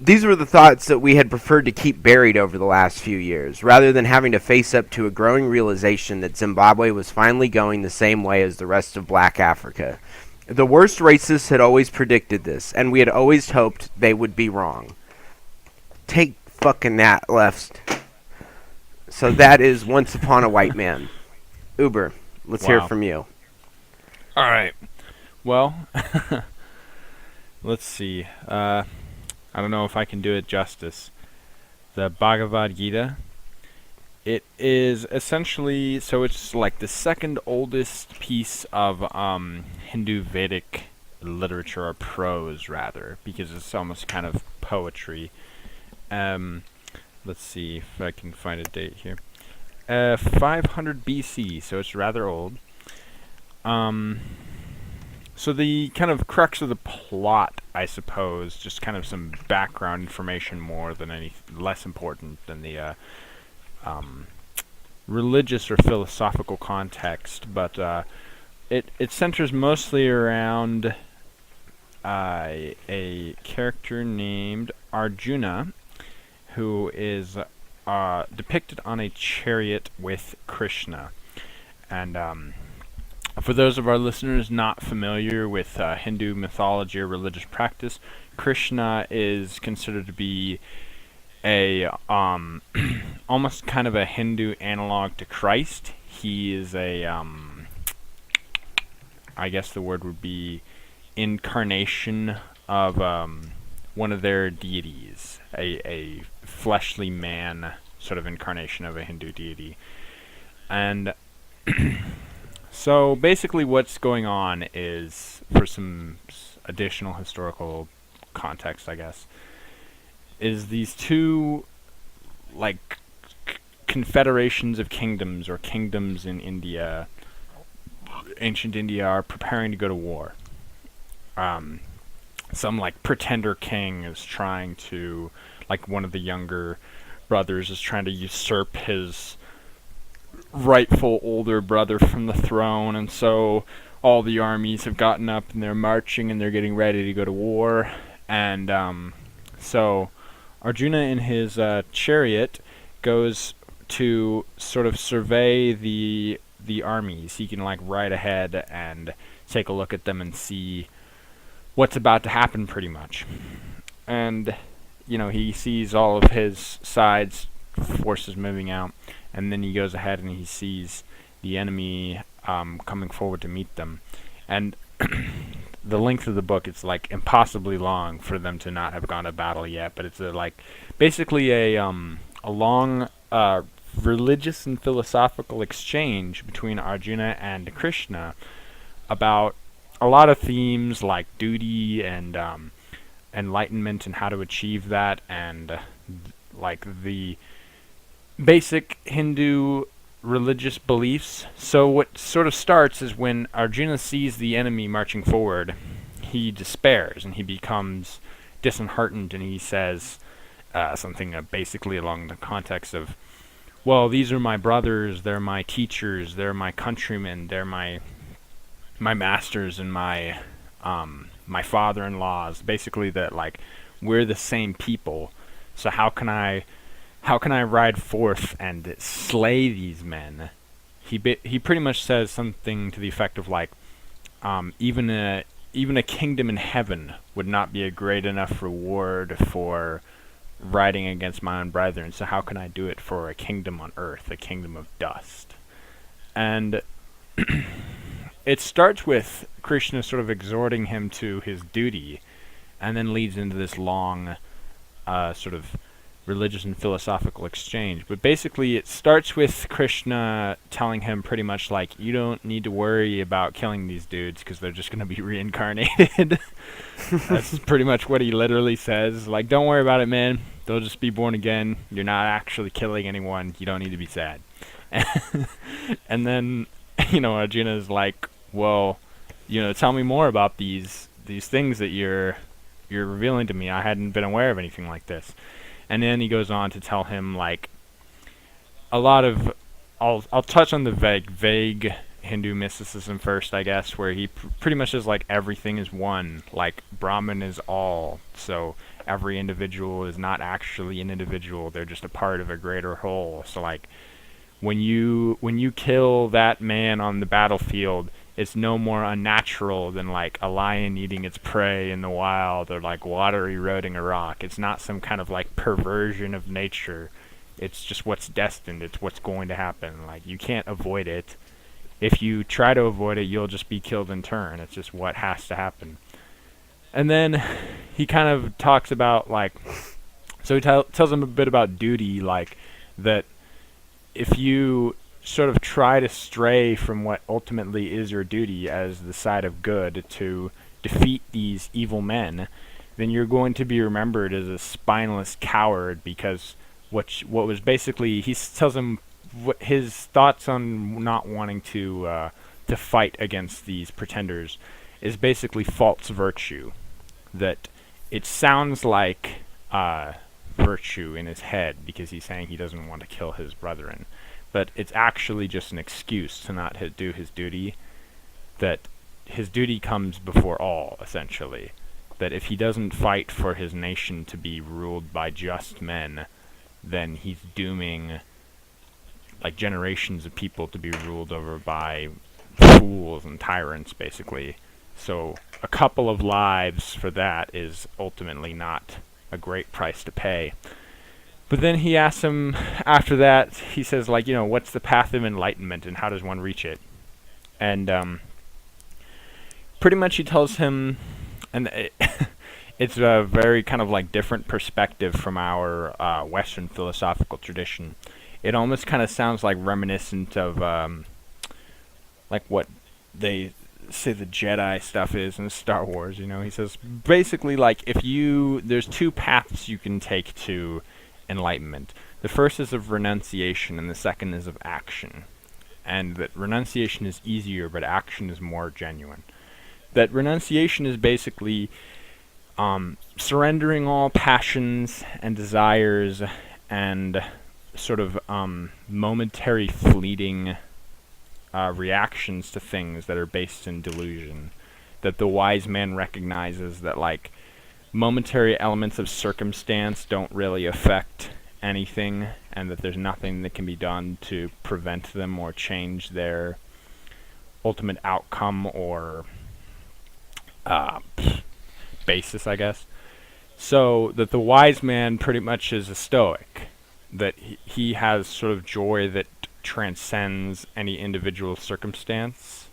"These were the thoughts that we had preferred to keep buried over the last few years, rather than having to face up to a growing realization that Zimbabwe was finally going the same way as the rest of Black Africa. The worst racists had always predicted this, and we had always hoped they would be wrong." Take fucking that, left. So that is Once Upon a White Man. Uber, let's hear from you. All right. Well, let's see. I don't know if I can do it justice. The Bhagavad Gita. It is essentially, so it's like the second oldest piece of Hindu Vedic literature, or prose rather, because it's almost kind of poetry. Let's see if I can find a date here. 500 BC, so it's rather old. So the kind of crux of the plot, I suppose, just kind of some background information more than less important than the religious or philosophical context, but it centers mostly around a character named Arjuna, who is depicted on a chariot with Krishna. And for those of our listeners not familiar with Hindu mythology or religious practice, Krishna is considered to be a almost kind of a Hindu analog to Christ. He is a I guess the word would be incarnation of one of their deities, a fleshly man sort of incarnation of a Hindu deity. And so basically what's going on is, for some additional historical context, I guess, is these two like confederations of kingdoms, or kingdoms in India, ancient India, are preparing to go to war. Some like pretender king is trying to, like one of the younger brothers is trying to usurp his rightful older brother from the throne, and so all the armies have gotten up and they're marching and they're getting ready to go to war. And so Arjuna in his chariot goes to sort of survey the armies. He can like ride ahead and take a look at them and see what's about to happen, pretty much. And he sees all of his sides forces moving out, and then he goes ahead and he sees the enemy coming forward to meet them. And the length of the book, it's like impossibly long for them to not have gone to battle yet, but it's basically a long religious and philosophical exchange between Arjuna and Krishna about a lot of themes like duty and enlightenment and how to achieve that, and like the basic Hindu religious beliefs. So what sort of starts is when Arjuna sees the enemy marching forward, he despairs and he becomes disheartened, and he says something basically along the context of, well, these are my brothers, they're my teachers, they're my countrymen, they're my masters and my father-in-laws. Basically that, like, we're the same people, so how can I ride forth and slay these men? He pretty much says something to the effect of, like, even a kingdom in heaven would not be a great enough reward for riding against my own brethren, so how can I do it for a kingdom on earth, a kingdom of dust? And it starts with Krishna sort of exhorting him to his duty, and then leads into this long sort of religious and philosophical exchange. But basically it starts with Krishna telling him pretty much like, you don't need to worry about killing these dudes because they're just going to be reincarnated. That's pretty much what he literally says. Like, don't worry about it, man. They'll just be born again. You're not actually killing anyone. You don't need to be sad. And then, Arjuna's like, well, tell me more about these things that you're revealing to me. I hadn't been aware of anything like this. And then he goes on to tell him, like, a lot of, I'll touch on the vague Hindu mysticism first, I guess, where he pretty much is like, everything is one, like Brahman is all, so every individual is not actually an individual, they're just a part of a greater whole. So like, when you kill that man on the battlefield, it's no more unnatural than like a lion eating its prey in the wild, or like water eroding a rock. It's not some kind of like perversion of nature. It's just what's destined. It's what's going to happen. Like, you can't avoid it. If you try to avoid it, you'll just be killed in turn. It's just what has to happen. And then he kind of talks about, like, so he tells him a bit about duty, like that if you sort of try to stray from what ultimately is your duty as the side of good to defeat these evil men, then you're going to be remembered as a spineless coward, because what was basically, he tells him what his thoughts on not wanting to fight against these pretenders is basically false virtue. That it sounds like virtue in his head because he's saying he doesn't want to kill his brethren, but it's actually just an excuse to not do his duty. That his duty comes before all, essentially. That if he doesn't fight for his nation to be ruled by just men, then he's dooming like generations of people to be ruled over by fools and tyrants, basically. So a couple of lives for that is ultimately not a great price to pay. But then he asks him after that, he says, like, what's the path of enlightenment and how does one reach it? And pretty much he tells him, and it's a very kind of like different perspective from our Western philosophical tradition. It almost kind of sounds like reminiscent of like what they say the Jedi stuff is in Star Wars. He says basically, like, there's two paths you can take to enlightenment. The first is of renunciation, and the second is of action. And that renunciation is easier, but action is more genuine. That renunciation is basically surrendering all passions and desires and sort of momentary fleeting reactions to things that are based in delusion. That the wise man recognizes that, like, momentary elements of circumstance don't really affect anything, and that there's nothing that can be done to prevent them or change their ultimate outcome or basis, I guess. So that the wise man pretty much is a stoic, that he has sort of joy that transcends any individual circumstance,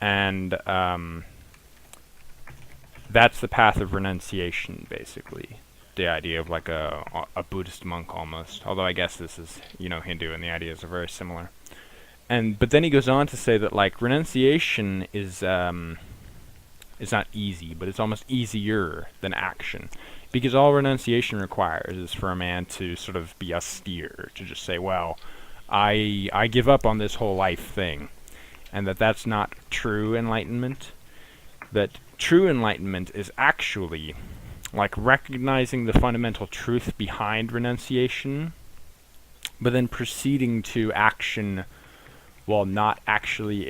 and that's the path of renunciation, basically. The idea of like a Buddhist monk almost, although I guess this is Hindu, and the ideas are very similar. And but then he goes on to say that like renunciation is it's not easy, but it's almost easier than action. Because all renunciation requires is for a man to sort of be austere, to just say, well, I give up on this whole life thing. And that's not true enlightenment. That true enlightenment is actually like recognizing the fundamental truth behind renunciation, but then proceeding to action while not actually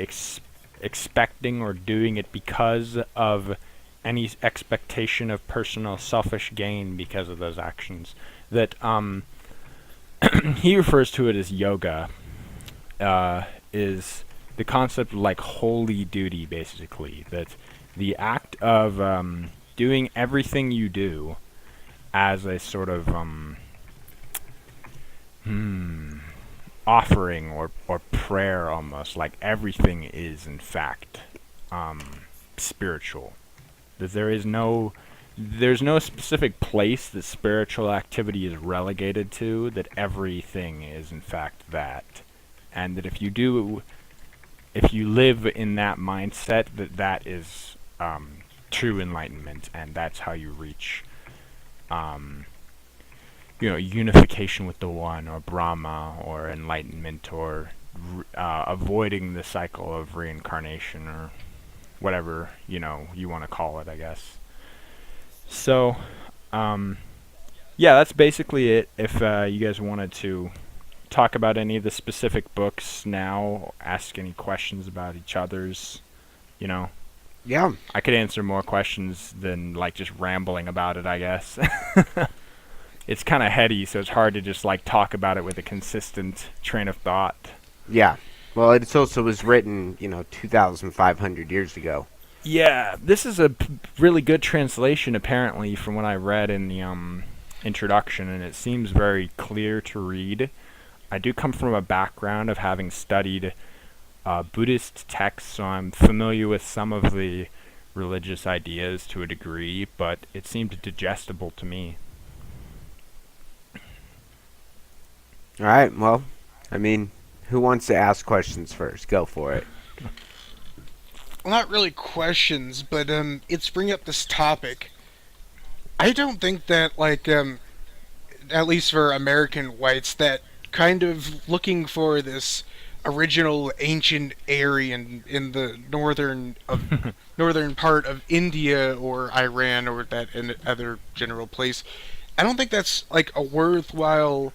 expecting or doing it because of any expectation of personal selfish gain because of those actions. That he refers to it as yoga, is the concept of like holy duty, basically. That the act of doing everything you do as a sort of offering or prayer, almost like everything is in fact spiritual. That there's no specific place that spiritual activity is relegated to, that everything is in fact that. And that if you live in that mindset, that is true enlightenment, and that's how you reach unification with the One, or Brahma, or enlightenment, or avoiding the cycle of reincarnation, or whatever you want to call it, I guess. So, yeah, that's basically it. If you guys wanted to talk about any of the specific books now, ask any questions about each other's, Yeah. I could answer more questions than like just rambling about it, I guess. It's kind of heady, so it's hard to just like talk about it with a consistent train of thought. Yeah. Well, it also was written, 2,500 years ago. Yeah, this is a really good translation, apparently, from what I read in the introduction, and it seems very clear to read. I do come from a background of having studied Buddhist texts, so I'm familiar with some of the religious ideas to a degree, but it seemed digestible to me. All right. Well, who wants to ask questions first? Go for it. Well, not really questions, but it's bring up this topic. I don't think that at least for American whites, that kind of looking for this original ancient Aryan in the northern part of India or Iran or that other general place. I don't think that's like a worthwhile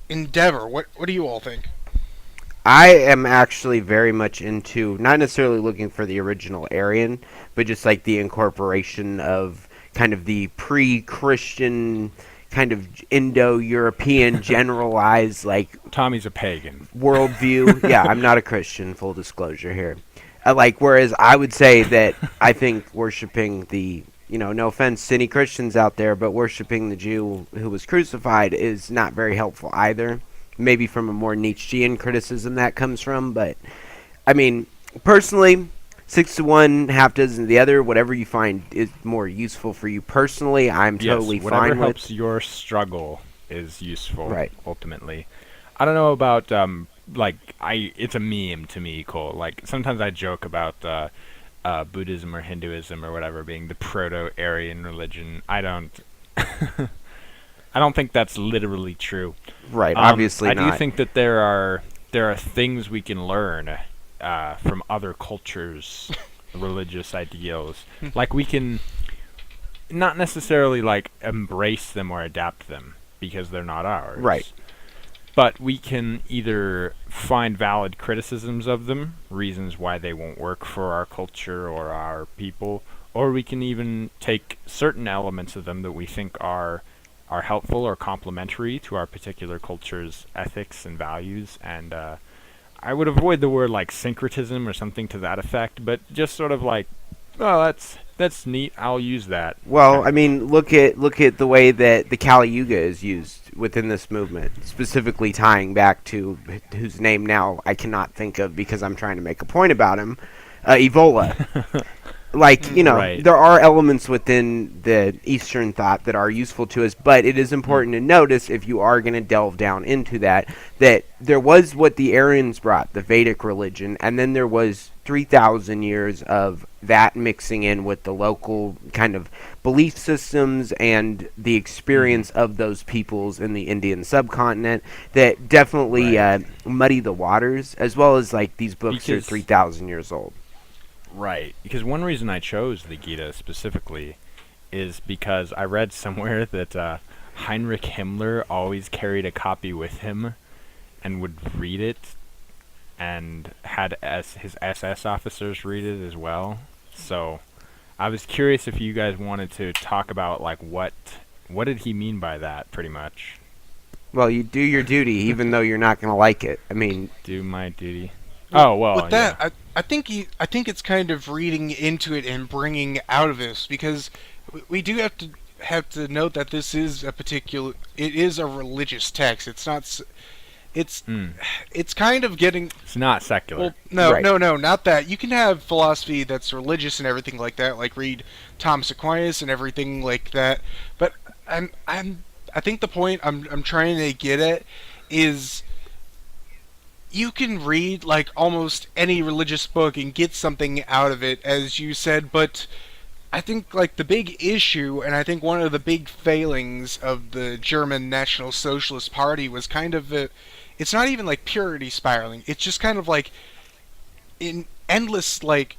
endeavor. What do you all think? I am actually very much into not necessarily looking for the original Aryan, but just like the incorporation of kind of the pre-Christian, kind of Indo-European generalized like Tommy's a pagan. worldview. Yeah, I'm not a Christian, full disclosure here. Whereas I would say that I think worshiping the, no offense to any Christians out there, but worshiping the Jew who was crucified is not very helpful either. Maybe from a more Nietzschean criticism that comes from, but personally, 6 to 1, half dozen to the other, whatever you find is more useful for you personally, I'm totally whatever fine with. helps your struggle is useful, Right. ultimately. I don't know about it's a meme to me, Cole. Like sometimes I joke about Buddhism or Hinduism or whatever being the proto-Aryan religion. I don't I don't think that's literally true. Right, obviously I not. do think that there are things we can learn from other cultures' religious ideals. Like we can not necessarily like embrace them or adapt them because they're not ours. Right. But we can either find valid criticisms of them, reasons why they won't work for our culture or our people, or we can even take certain elements of them that we think are helpful or complementary to our particular culture's ethics and values. And I would avoid the word like syncretism or something to that effect, but just sort of like, oh, That's neat. I'll use that. Well, Kind I of. mean, look at the way that the Kali Yuga is used within this movement, specifically tying back to whose name now I cannot think of because I'm trying to make a point about him, Evola. Like, Right. there are elements within the Eastern thought that are useful to us, but it is Mm. important to notice, if you are going to delve down into that, that there was what the Aryans brought, the Vedic religion, and then there was 3,000 years of that mixing in with the local kind of belief systems and the Mm-hmm. experience of those peoples in the Indian subcontinent that definitely Right. muddy the waters, as well as, like, these books are Because 3,000 years old. right. Because one reason I chose the Gita specifically is because I read somewhere that Heinrich Himmler always carried a copy with him and would read it, and had his SS officers read it as well. So I was curious if you guys wanted to talk about like what did he mean by that, pretty much. Well, you do your duty, even though you're not going to like it. I mean, Do my duty. Well, Oh well, with that, yeah. I think it's kind of reading into it and bringing out of this, because we do have to note that this is it is a religious text. It's not it's Mm. it's kind of getting. It's not secular. Well, no, right. no, no, not that. You can have philosophy that's religious and everything like that, like read Thomas Aquinas and everything like that. But I think the point I'm trying to get at is you can read like almost any religious book and get something out of it, as you said. But I think like the big issue, and I think one of the big failings of the German National Socialist Party was kind of it's not even like purity spiraling. It's just kind of like in endless like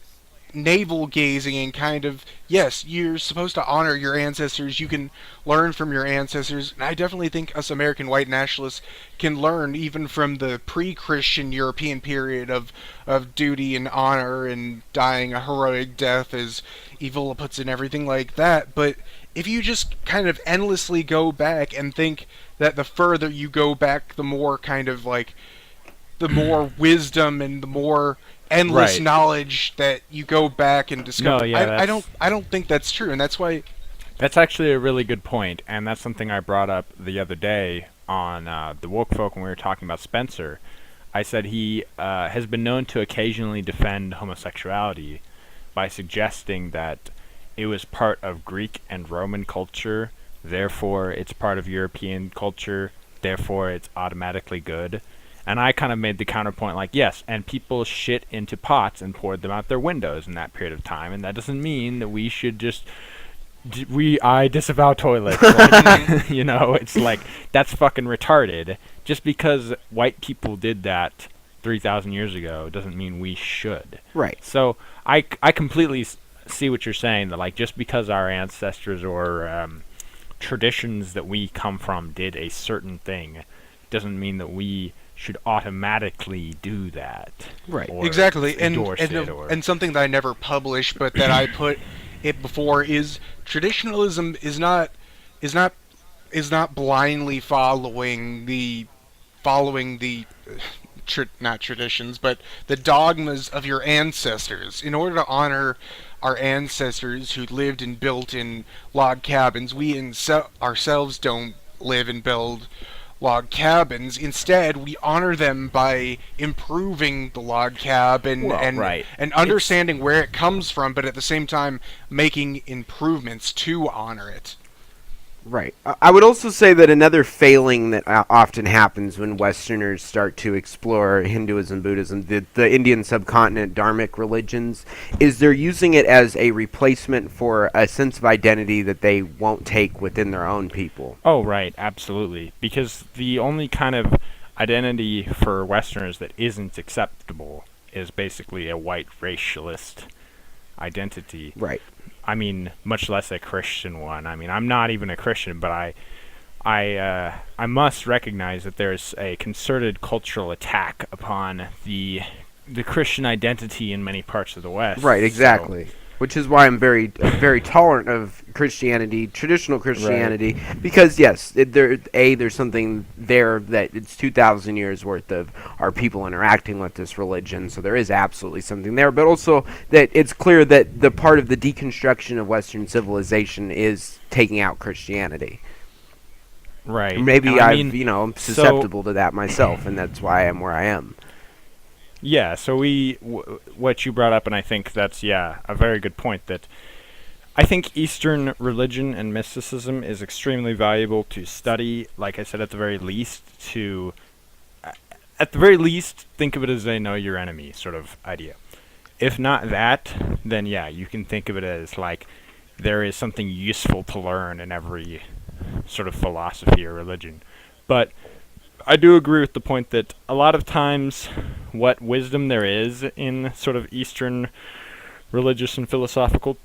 navel gazing and kind of, yes, you're supposed to honor your ancestors, you can learn from your ancestors, and I definitely think us American white nationalists can learn even from the pre-Christian European period of duty and honor and dying a heroic death, as Evola puts it, and everything like that. But if you just kind of endlessly go back and think that the further you go back, the more kind of like the more wisdom and the more endless Right. knowledge that you go back and No, discover. yeah, I don't think that's true, and that's why. that's actually a really good point, and that's something I brought up the other day on the Woke Folk when we were talking about Spencer. I said he has been known to occasionally defend homosexuality by suggesting that it was part of Greek and Roman culture, therefore it's part of European culture, therefore it's automatically good. And I kind of made the counterpoint like, yes, and people shit into pots and poured them out their windows in that period of time, and that doesn't mean that we should just I disavow toilets. Like, it's like that's fucking retarded. Just because white people did that 3,000 years ago doesn't mean we should. Right. So I completely see what you're saying, that like just because our ancestors or traditions that we come from did a certain thing doesn't mean that we should automatically do that. Right. Or Exactly, endorse it or and something that I never published, but that I put it before, is traditionalism is not is not blindly following the not traditions, but the dogmas of your ancestors. In order to honor our ancestors who lived and built in log cabins, ourselves don't live and build log cabins. Instead, we honor them by improving the log cabin well, right. and It's understanding where it comes from, but at the same time making improvements to honor it. Right. I would also say that another failing that often happens when Westerners start to explore Hinduism, Buddhism, the Indian subcontinent dharmic religions, is they're using it as a replacement for a sense of identity that they won't take within their own people. Oh, right, absolutely. Because the only kind of identity for Westerners that isn't acceptable is basically a white racialist identity. Right. I mean, much less a Christian one. I mean, I'm not even a Christian, but I must recognize that there's a concerted cultural attack upon the Christian identity in many parts of the West. Right, So, exactly. which is why I'm very tolerant of Christianity, traditional Right. Christianity, because yes, there's something there that it's 2,000 years worth of our people interacting with this religion, so there is absolutely something there, but also that it's clear that the part of the deconstruction of Western civilization is taking out Christianity. Right. And Maybe I mean, I'm so susceptible to that myself, and that's why I'm where I am. yeah, so what you brought up, and I think that's, yeah, a very good point, that I think Eastern religion and mysticism is extremely valuable to study, like I said, at the very least, think of it as a know your enemy sort of idea. If not that, then yeah, you can think of it as like there is something useful to learn in every sort of philosophy or religion. But I do agree with the point that a lot of times what wisdom there is in sort of Eastern religious and philosophical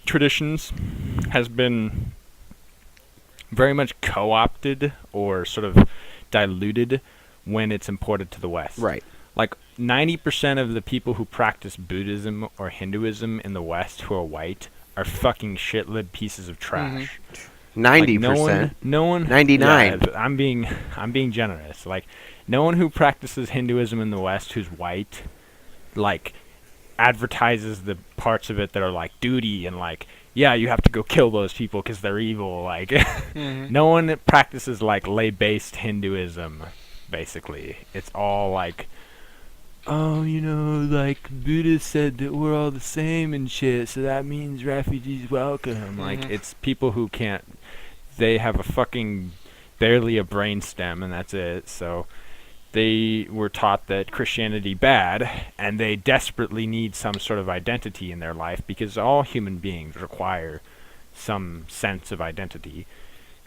traditions has been very much co-opted or sort of diluted when it's imported to the West. Right. Like 90% of the people who practice Buddhism or Hinduism in the West who are white are fucking shitlid pieces of Mm-hmm. trash. Like 90%. no one, 99. yeah, I'm being generous. Like no one who practices Hinduism in the West who's white, like advertises the parts of it that are like duty and like yeah you have to go kill those people because they're evil. Like Mm-hmm. no one practices like lay-based Hinduism. Basically, it's all like oh, like Buddha said that we're all the same and shit, so that means refugees welcome. Like, Mm-hmm. it's people who can't, they have a fucking, barely a brain stem, and that's it. So they were taught that Christianity bad, and they desperately need some sort of identity in their life because all human beings require some sense of identity.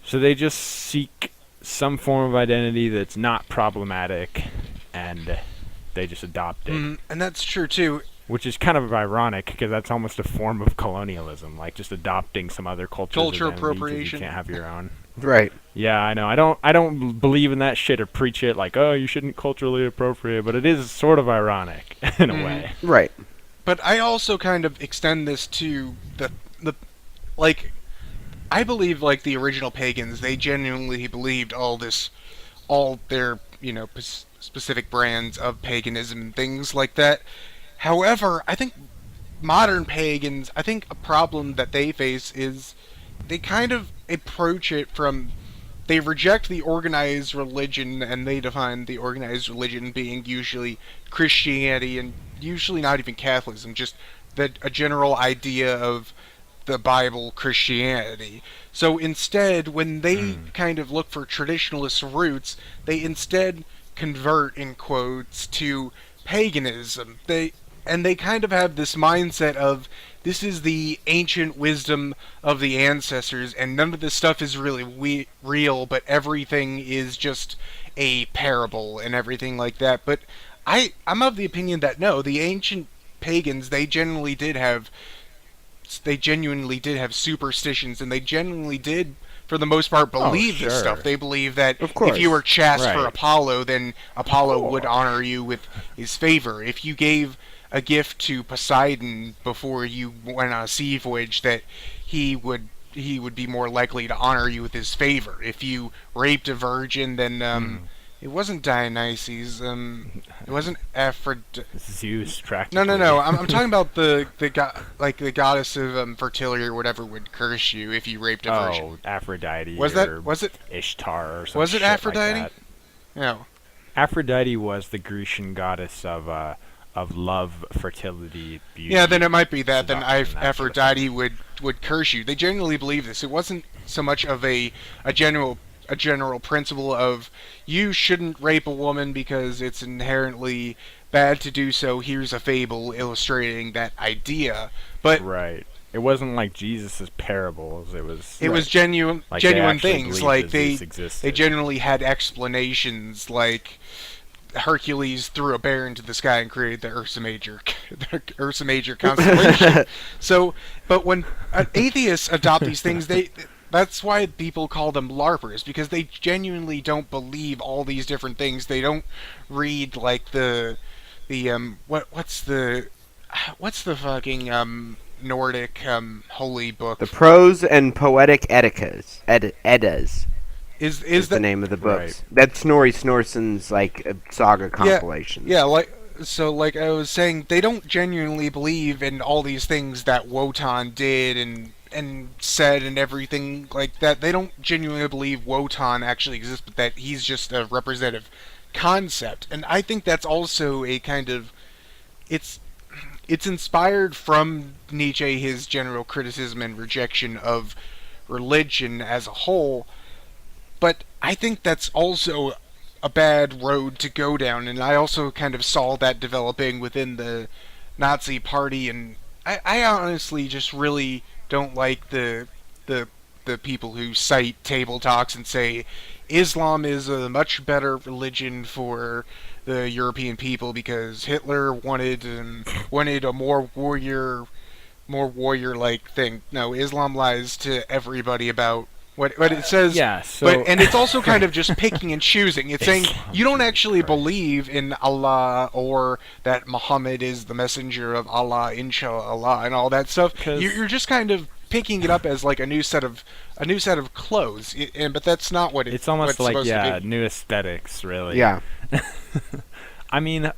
So they just seek some form of identity that's not problematic, and they just adopt it, And that's true too. which is kind of ironic because that's almost a form of colonialism, like just adopting some other culture's Culture identity 'cause you appropriation. can't have your own. Right. Yeah, I know. I don't believe in that shit or preach it like, oh, you shouldn't culturally appropriate, but it is sort of ironic in a Mhm. way. Right. But I also kind of extend this to the like I believe like the original pagans, they genuinely believed all their specific brands of paganism and things like that. However, I think modern pagans, I think a problem that they face is they kind of approach it from they reject the organized religion and they define the organized religion being usually Christianity and usually not even Catholicism, just a general idea of the Bible Christianity. So instead, when they Mm. kind of look for traditionalist roots, they instead convert in quotes to paganism. They kind of have this mindset of this is the ancient wisdom of the ancestors, and none of this stuff is really real, but everything is just a parable and everything like that. But I'm of the opinion that no, the ancient pagans they genuinely did have superstitions, and they genuinely did for the most part Oh, believe this stuff. sure. They believe that Of if you course. were chaste for Right. Apollo, then Apollo would Cool. honor you with his favor. If you gave a gift to Poseidon before you went on a sea voyage, that he would be more likely to honor you with his favor. If you raped a virgin, then Mm. it wasn't Dionysus. It wasn't Aphrodite. Zeus, No, no, practically. no. I'm talking about the goddess of fertility or whatever would curse you if you raped a virgin. Oh, Aphrodite Was or it Ishtar or some was it shit like Aphrodite? that. No. Aphrodite was the Grecian goddess of love, fertility, beauty. Yeah, then it might be that. Then seduction, that sort of Aphrodite would curse you. They genuinely believe this. It wasn't so much of a general a general principle of you shouldn't rape a woman because it's inherently bad to do so. Here's a fable illustrating that idea. But Right. It wasn't like Jesus' parables. It was it was genuine like they genuine actually things. believed Like that Zeus they existed. genuinely had explanations. Like Hercules threw a bear into the sky and created the Ursa Major, the Ursa Major constellation. So, but when atheists adopt these things, that's why people call them LARPers, because they genuinely don't believe all these different things. They don't read like the what's the fucking Nordic holy book. The Prose and Poetic Eddas Is is the that name of the Right. books. That's Snorri Snorrison's like saga yeah compilations. yeah like so like I was saying, they don't genuinely believe in all these things that Wotan did and said and everything like that. They don't genuinely believe Wotan actually exists, but that he's just a representative concept. And I think that's also a kind of it's it's inspired from Nietzsche, his general criticism and rejection of religion as a whole, but I think that's also a bad road to go down, and I also kind of saw that developing within the Nazi Party, and I honestly just really don't like the the people who cite table talks and say Islam is a much better religion for the European people because Hitler wanted a more warrior like thing. No, Islam lies to everybody about what it says, Yeah. but So and it's also kind of just picking and choosing. It's saying Islam, you don't Jesus actually Christ. believe in Allah or that Muhammad is the messenger of Allah, inshallah, and all that stuff. Because You're just kind of picking it up as like a new set of clothes, but that's not what it's almost what's like, supposed yeah, to be. new aesthetics, really. Yeah. I mean,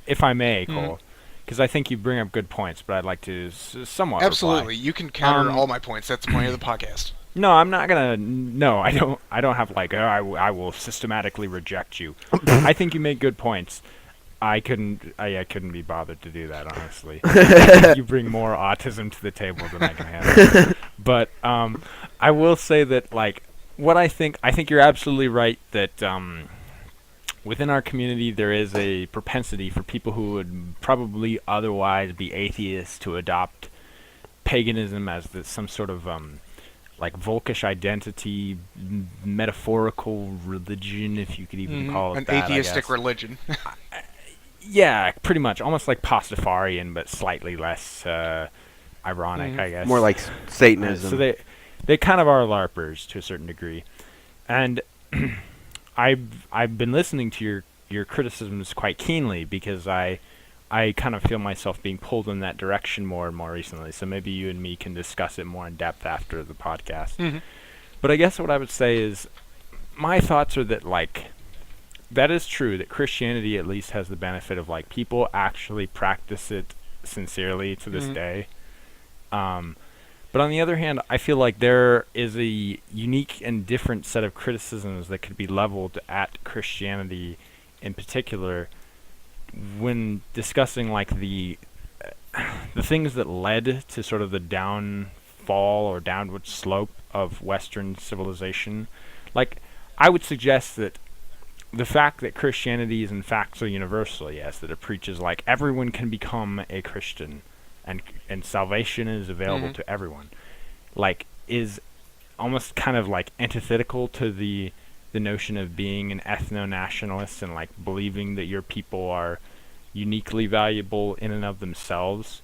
if I may, Mhm. Cole, because I think you bring up good points, but I'd like to somewhat Absolutely, reply. you can counter Um, all my points. That's the point of the podcast. No, I'm not gonna. No, I don't. I don't have like. Oh, I will systematically reject you. I think you make good points. I couldn't. I couldn't be bothered to do that, honestly. I think you bring more autism to the table than I can handle. But I will say that like what I think. I think you're absolutely right that within our community there is a propensity for people who would probably otherwise be atheists to adopt paganism as some sort of like Volkish identity, metaphorical religion, if you could even call it An that. atheistic I guess. religion. Yeah, pretty much, almost like Pastafarian, but slightly less ironic, Mhm. I guess. More like Satanism. So they kind of are LARPers to a certain degree, and I've been listening to your criticisms quite keenly because I kind of feel myself being pulled in that direction more and more recently. So maybe you and me can discuss it more in depth after the podcast. Mhm. But I guess what I would say is my thoughts are that like that is true that Christianity at least has the benefit of like people actually practice it sincerely to this Mhm. day. But on the other hand, I feel like there is a unique and different set of criticisms that could be leveled at Christianity in particular when discussing like the things that led to sort of the downfall or downward slope of Western civilization. Like, I would suggest that the fact that Christianity is in fact so universal, yes, that it preaches like everyone can become a Christian and salvation is available Mhm. to everyone, like, is almost kind of like antithetical to the notion of being an ethno-nationalist and like believing that your people are uniquely valuable in and of themselves.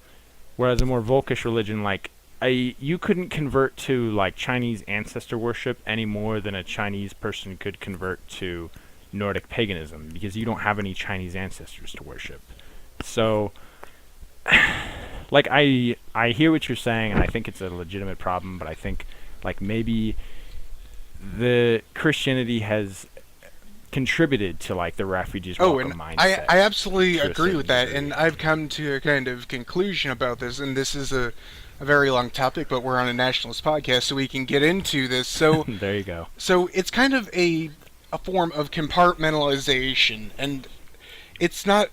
Whereas a more Volkish religion, like you couldn't convert to like Chinese ancestor worship any more than a Chinese person could convert to Nordic paganism because you don't have any Chinese ancestors to worship. So, like I hear what you're saying, and I think it's a legitimate problem. But I think like maybe the Christianity has contributed to like the refugees Oh, welcome and mindset. I absolutely to a agree with that, certain and degree. I've come to a kind of conclusion about this, and this is a very long topic, but we're on a nationalist podcast, so we can get into this. So, There you go. so it's kind of a form of compartmentalization, and it's not.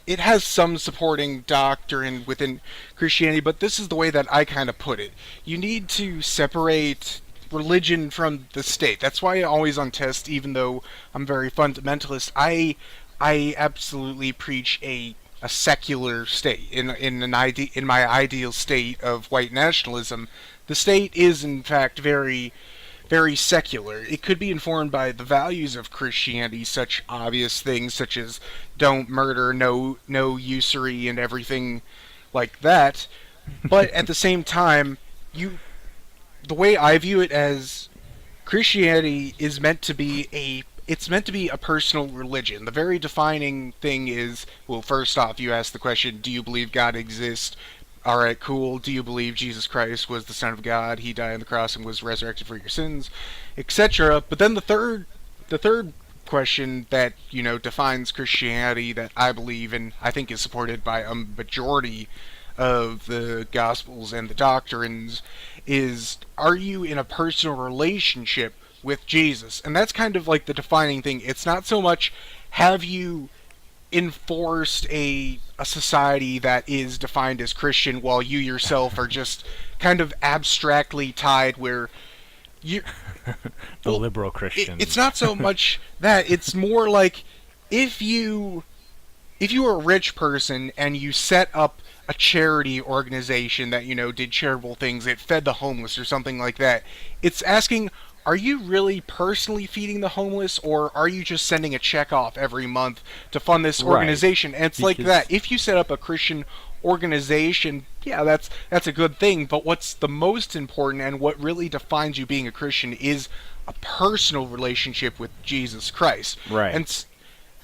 It has some supporting doctrine within Christianity, but this is the way that I kind of put it. You need to separate religion from the state. That's why I always on test, even though I'm very fundamentalist, I absolutely preach a secular state in my ideal state of white nationalism. The state is in fact very secular. It could be informed by the values of Christianity, such obvious things such as don't murder, no usury, and everything like that. But at the same time, you the way I view it as Christianity is meant to be a personal religion. The very defining thing is, well, first off, you ask the question, do you believe God exists? all right, cool. Do you believe Jesus Christ was the Son of God? He died on the cross and was resurrected for your sins, etc. But then the third question that defines Christianity, that I believe and I think is supported by a majority of the Gospels and the doctrines, is, are you in a personal relationship with Jesus? And that's kind of like the defining thing. It's not so much have you enforced a society that is defined as Christian while you yourself are just kind of abstractly tied, where you The well, liberal it's Christians. not so much that. It's more like, if you if you were a rich person and you set up a charity organization that did charitable things, it fed the homeless or something like that, it's asking, are you really personally feeding the homeless, or are you just sending a check off every month to fund this Right. organization? And it's like that. Because If you set up a Christian organization, yeah, that's a good thing. But what's the most important, and what really defines you being a Christian, is a personal relationship with Jesus Christ. right. And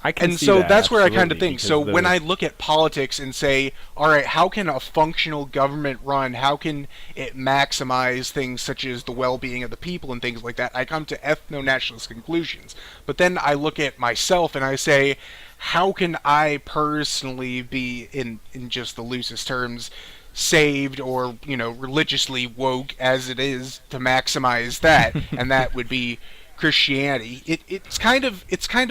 I can and see so that that's where I kind of absolutely think. So because when the I look at politics and say, all right, how can a functional government run? How can it maximize things such as the well-being of the people and things like that? I come to ethno-nationalist conclusions. But then I look at myself and I say, how can I personally be, in just the loosest terms, saved, or religiously woke, as it is, to maximize that? And that would be Christianity. It's kind of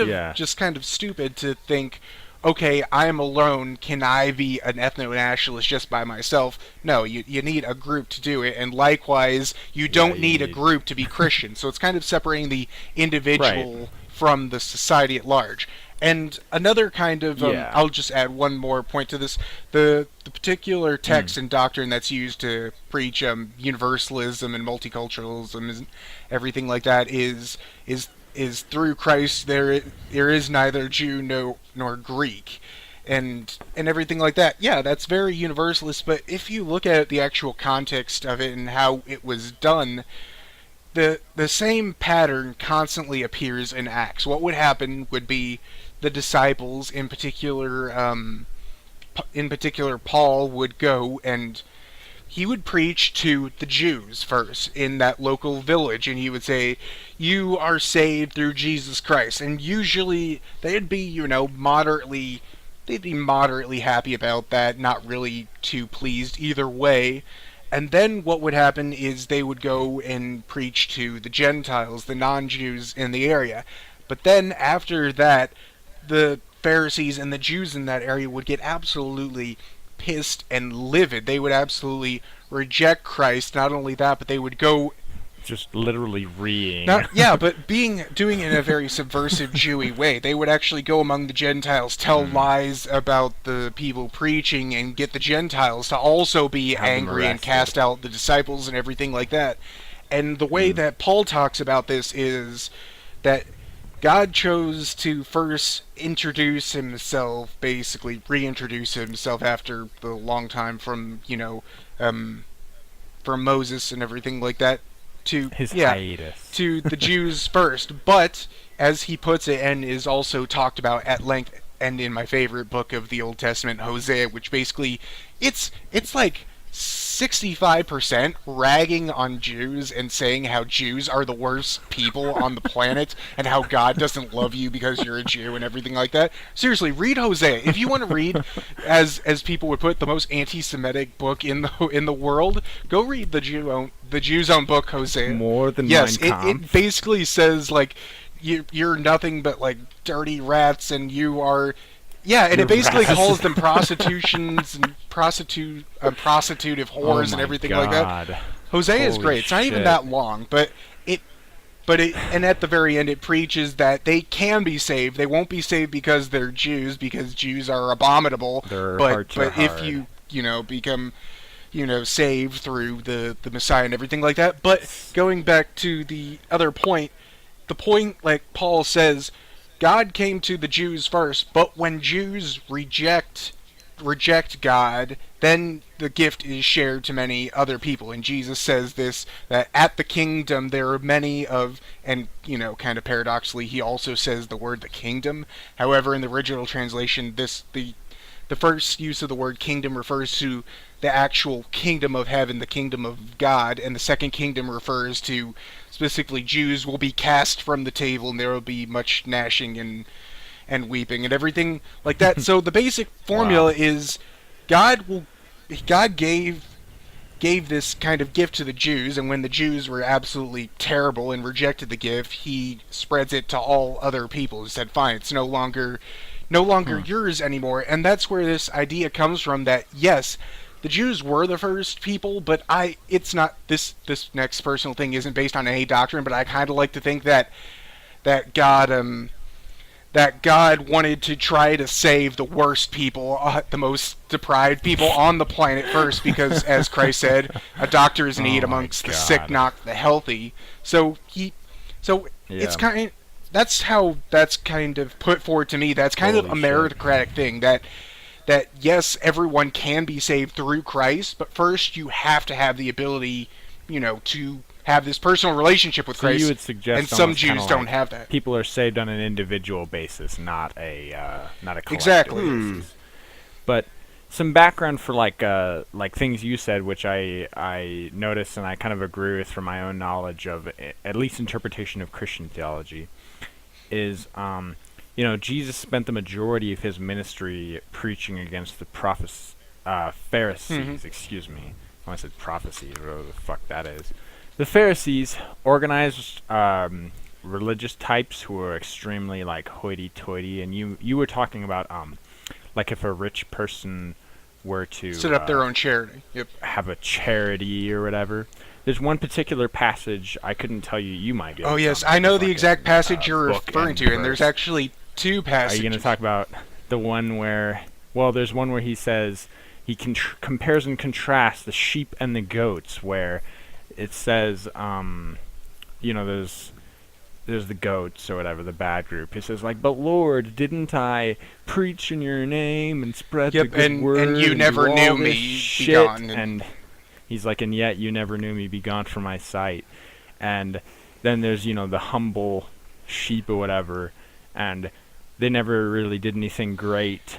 yeah. just kind of stupid to think, okay, I'm alone. Can I be an ethno-nationalist just by myself? No, you need a group to do it, and likewise, you Yeah, don't you need a need group to be Christian. So it's kind of separating the right. individual from the society at large. And another kind of, Yeah. I'll just add one more point to this. The particular Mm. text and doctrine that's used to preach universalism and multiculturalism and everything like that is through Christ there is neither Jew nor Greek, and everything like that. Yeah, that's very universalist. But if you look at the actual context of it and how it was done, the same pattern constantly appears in Acts. What would happen would be the disciples, in particular Paul, would go and he would preach to the Jews first in that local village, and he would say, "You are saved through Jesus Christ." And usually they'd be, moderately happy about that, not really too pleased either way. And then what would happen is they would go and preach to the Gentiles, the non-Jews in the area. But then after that, the Pharisees and the Jews in that area would get absolutely pissed and livid. They would absolutely reject Christ. Not only that, but they would go, Just literally reeing. not yeah, but doing it in a very subversive Jewy way. They would actually go among the Gentiles, tell Mm. lies about the people preaching, and get the Gentiles to also be Have them angry and arrested. cast out the disciples and everything like that. And the way Mm. that Paul talks about this is that God chose to first introduce himself, basically reintroduce himself after the long time um, from Moses and everything like that, to His yeah, hiatus. to the Jews first. But as he puts it, and is also talked about at length, and in my favorite book of the Old Testament, Hosea, which basically it's like 65% ragging on Jews and saying how Jews are the worst people on the planet and how God doesn't love you because you're a Jew and everything like that. Seriously, read Hosea. If you want to read, as people would put, the most anti-Semitic book in the world, go read the Jews' own book, Hosea. More than Mein Yes, it Kampf. basically says, like, you're nothing but, like, dirty rats, and you are, yeah, and You're it basically rats. calls them prostitutions and prostitutive Oh whores and my everything like that. god. Hosea is Holy great. It's not even shit. that long, and at the very end it preaches that they can be saved. They won't be saved because they're Jews, because Jews are abominable. Their But hearts are if hard. you become saved through the Messiah and everything like that. But going back to the other point, the point, like Paul says, God came to the Jews first, but when Jews reject God, then the gift is shared to many other people. And Jesus says this, that at the kingdom there are many of, and kind of paradoxically, he also says the word the kingdom. However, in the original translation, the first use of the word kingdom refers to the actual kingdom of heaven, the kingdom of God, and the second kingdom refers to specifically Jews will be cast from the table, and there will be much gnashing and weeping and everything like that. So the basic formula Wow. is God gave this kind of gift to the Jews, and when the Jews were absolutely terrible and rejected the gift, he spreads it to all other people. He said, "Fine, it's no longer yours anymore." And that's where this idea comes from that yes, the Jews were the first people, but it's not this next personal thing isn't based on any doctrine, but I kind of like to think that God wanted to try to save the worst people, the most deprived people on the planet first, because, as Christ said, a doctor is in need Oh my amongst the sick, God. not the healthy. So it's Yeah. that's how that's kind of put forward to me. That's kind of a Holy shit. meritocratic thing that yes, everyone can be saved through Christ, but first you have to have the ability, to have this personal relationship with So you Christ, would suggest and some almost kinda Jews don't like have that. people are saved on an individual basis, not a collective Exactly. basis. But some background for like things you said, which I noticed and I kind of agree with from my own knowledge of at least interpretation of Christian theology, is Jesus spent the majority of his ministry preaching against the Pharisees. Excuse me, I said prophecies, whatever the fuck that is. The Pharisees, organized religious types who were extremely like hoity-toity, and you were talking about like if a rich person were to Set up their own charity. Yep. have a charity or whatever. There's one particular passage I couldn't tell you. You might be. Oh able to yes, tell me I know the fucking, exact passage you're book referring and to, and there's verse. actually two Are passages. you going to talk about the one where? Well, there's one where he says he compares and contrasts the sheep and the goats, where it says, there's the goats or whatever, the bad group. He says like, "But Lord, didn't I preach in your name and spread the Yep, good and word you do never all knew this me, shit?" begone. And he's like, "And yet you never knew me, be gone from my sight." And then there's the humble sheep or whatever, and they never really did anything great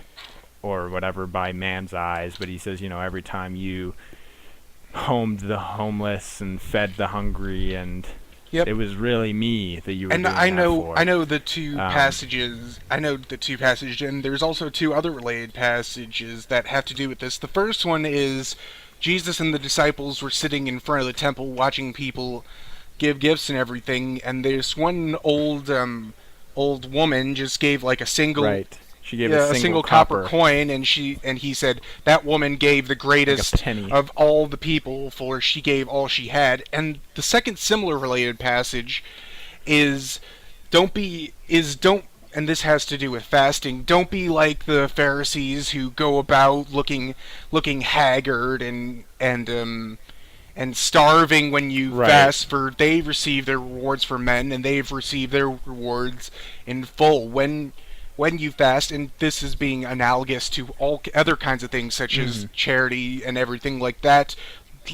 or whatever by man's eyes, but he says, every time you homed the homeless and fed the hungry, and Yep. it was really me that you were And doing I that know for. I know the two Um, passages. I know the two passages, and there's also two other related passages that have to do with this. The first one is Jesus and the disciples were sitting in front of the temple watching people give gifts and everything, and there's one old woman just gave like a single Right. She gave yeah, a single copper coin, and he said that woman gave the like a greatest penny. of all the people, for she gave all she had. And the second similar related passage is don't and this has to do with fasting. Don't be like the Pharisees who go about looking haggard and starving when you Right. fast, for they receive their rewards for men, and they've received their rewards in full when you fast. And this is being analogous to all other kinds of things such as charity and everything like that.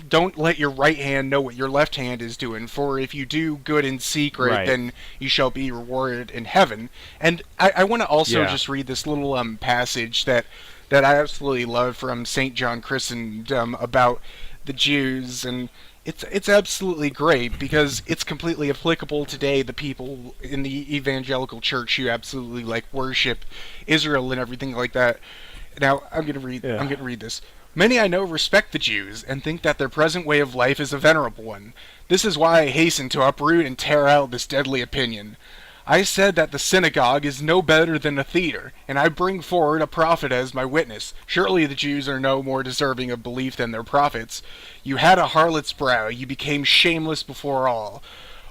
Don't let your right hand know what your left hand is doing, for if you do good in secret, Right. then you shall be rewarded in heaven. And I want to also Yeah. just read this little passage that I absolutely love from St. John Chrysostom about the Jews, and it's absolutely great because it's completely applicable today. The people in the evangelical church who absolutely like worship Israel and everything like that. Now I'm gonna read this. Many I know respect the Jews and think that their present way of life is a venerable one. This is why I hasten to uproot and tear out this deadly opinion. I said that the synagogue is no better than a theater, and I bring forward a prophet as my witness. Surely the Jews are no more deserving of belief than their prophets. You had a harlot's brow, you became shameless before all.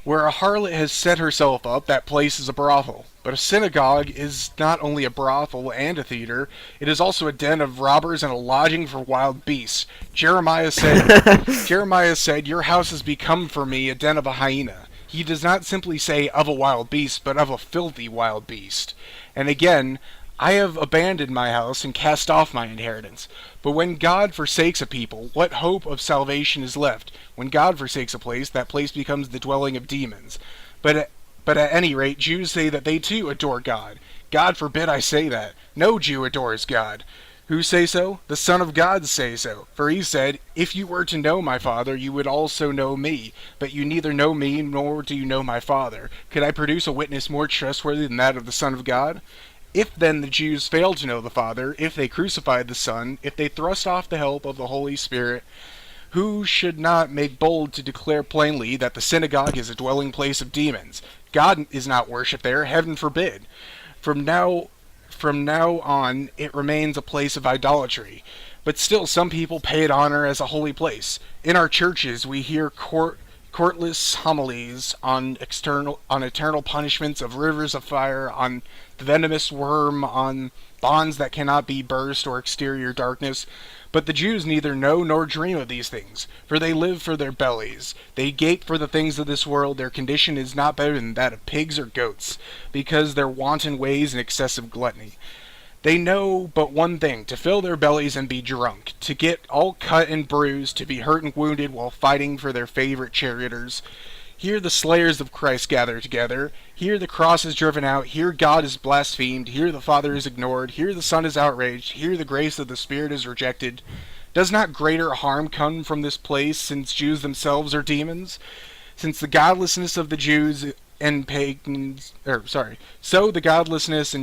Where a harlot has set herself up, that place is a brothel. But a synagogue is not only a brothel and a theater, it is also a den of robbers and a lodging for wild beasts. Jeremiah said, "Your house has become for me a den of a hyena." He does not simply say of a wild beast, but of a filthy wild beast. And again, I have abandoned my house and cast off my inheritance. But when God forsakes a people, what hope of salvation is left? When God forsakes a place, that place becomes the dwelling of demons. But at any rate, Jews say that they too adore God. God forbid I say that. No Jew adores God. Who say so? The Son of God say so. For he said, If you were to know my Father, you would also know me. But you neither know me, nor do you know my Father. Could I produce a witness more trustworthy than that of the Son of God? If then the Jews failed to know the Father, if they crucified the Son, if they thrust off the help of the Holy Spirit, who should not make bold to declare plainly that the synagogue is a dwelling place of demons? God is not worshipped there, heaven forbid. From now from now on, it remains a place of idolatry. But still, some people pay it honor as a holy place. In our churches, we hear courtless homilies on eternal punishments of rivers of fire, on the venomous worm, on bonds that cannot be burst or exterior darkness. But the Jews neither know nor dream of these things, for they live for their bellies. They gape for the things of this world. Their condition is not better than that of pigs or goats, because their wanton ways and excessive gluttony. They know but one thing, to fill their bellies and be drunk, to get all cut and bruised, to be hurt and wounded while fighting for their favorite charioteers. Here the slayers of Christ gather together. Here the cross is driven out. Here God is blasphemed. Here the Father is ignored. Here the Son is outraged. Here the grace of the Spirit is rejected. Does not greater harm come from this place, since Jews themselves are demons? Since the godlessness of the Jews and pagans, so the godlessness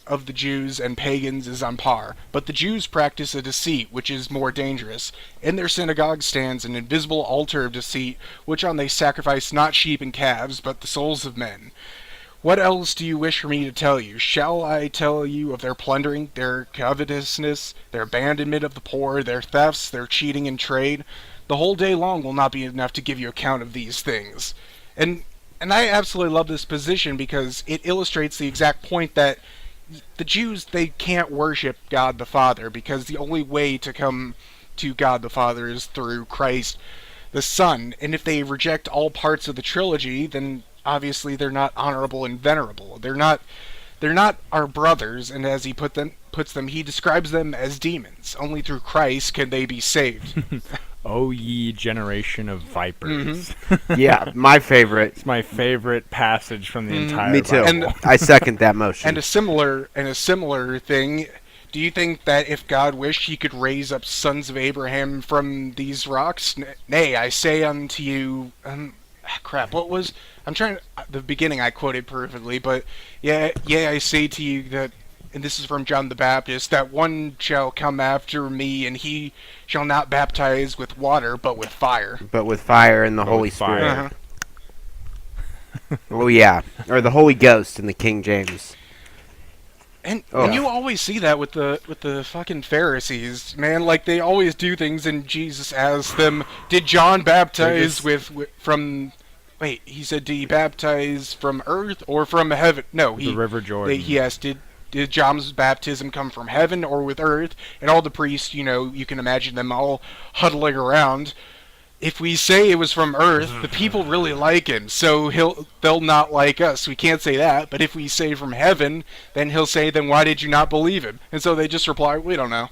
of the Jews and pagans is on par. But the Jews practice a deceit which is more dangerous. In their synagogue stands an invisible altar of deceit, which on they sacrifice not sheep and calves, but the souls of men. What else do you wish for me to tell you? Shall I tell you of their plundering, their covetousness, their abandonment of the poor, their thefts, their cheating in trade? The whole day long will not be enough to give you account of these things. And I absolutely love this position because it illustrates the exact point that the Jews, they can't worship God the Father because the only way to come to God the Father is through Christ the Son. And if they reject all parts of the trilogy, then obviously they're not honorable and venerable. They're not our brothers, and as he puts them, he describes them as demons. Only through Christ can they be saved. O ye generation of vipers. Yeah, my favorite. It's my favorite passage from the entire Me too. Bible. And I second that motion. And a similar thing, do you think that if God wished, he could raise up sons of Abraham from these rocks? Nay, I say unto you, the beginning I quoted perfectly, but yeah, I say to you that, and this is from John the Baptist, that one shall come after me, and he shall not baptize with water, but with fire. But with fire and the Holy Spirit. Uh-huh. Oh yeah, or the Holy Ghost in the King James. And you always see that with the fucking Pharisees, man. Like, they always do things, and Jesus asks them, "Did John baptize from?" Wait, he said, "Did he baptize from earth or from heaven?" No, The River Jordan. He asked, "Did John's baptism come from heaven or with earth?" And all the priests, you can imagine them all huddling around. If we say it was from earth, the people really like him, so they'll not like us. We can't say that. But if we say from heaven, then he'll say, "Then why did you not believe him?" And so they just reply, "We don't know."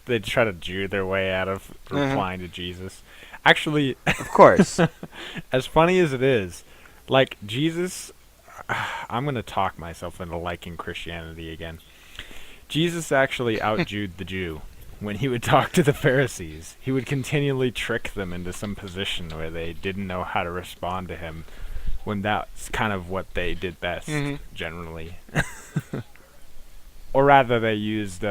They try to Jew their way out of replying to Jesus. Actually, Of course. as funny as it is, like Jesus, I'm going to talk myself into liking Christianity again. Jesus actually out-Jewed the Jew. When he would talk to the Pharisees, he would continually trick them into some position where they didn't know how to respond to him, when that's kind of what they did best, generally. Or rather, they used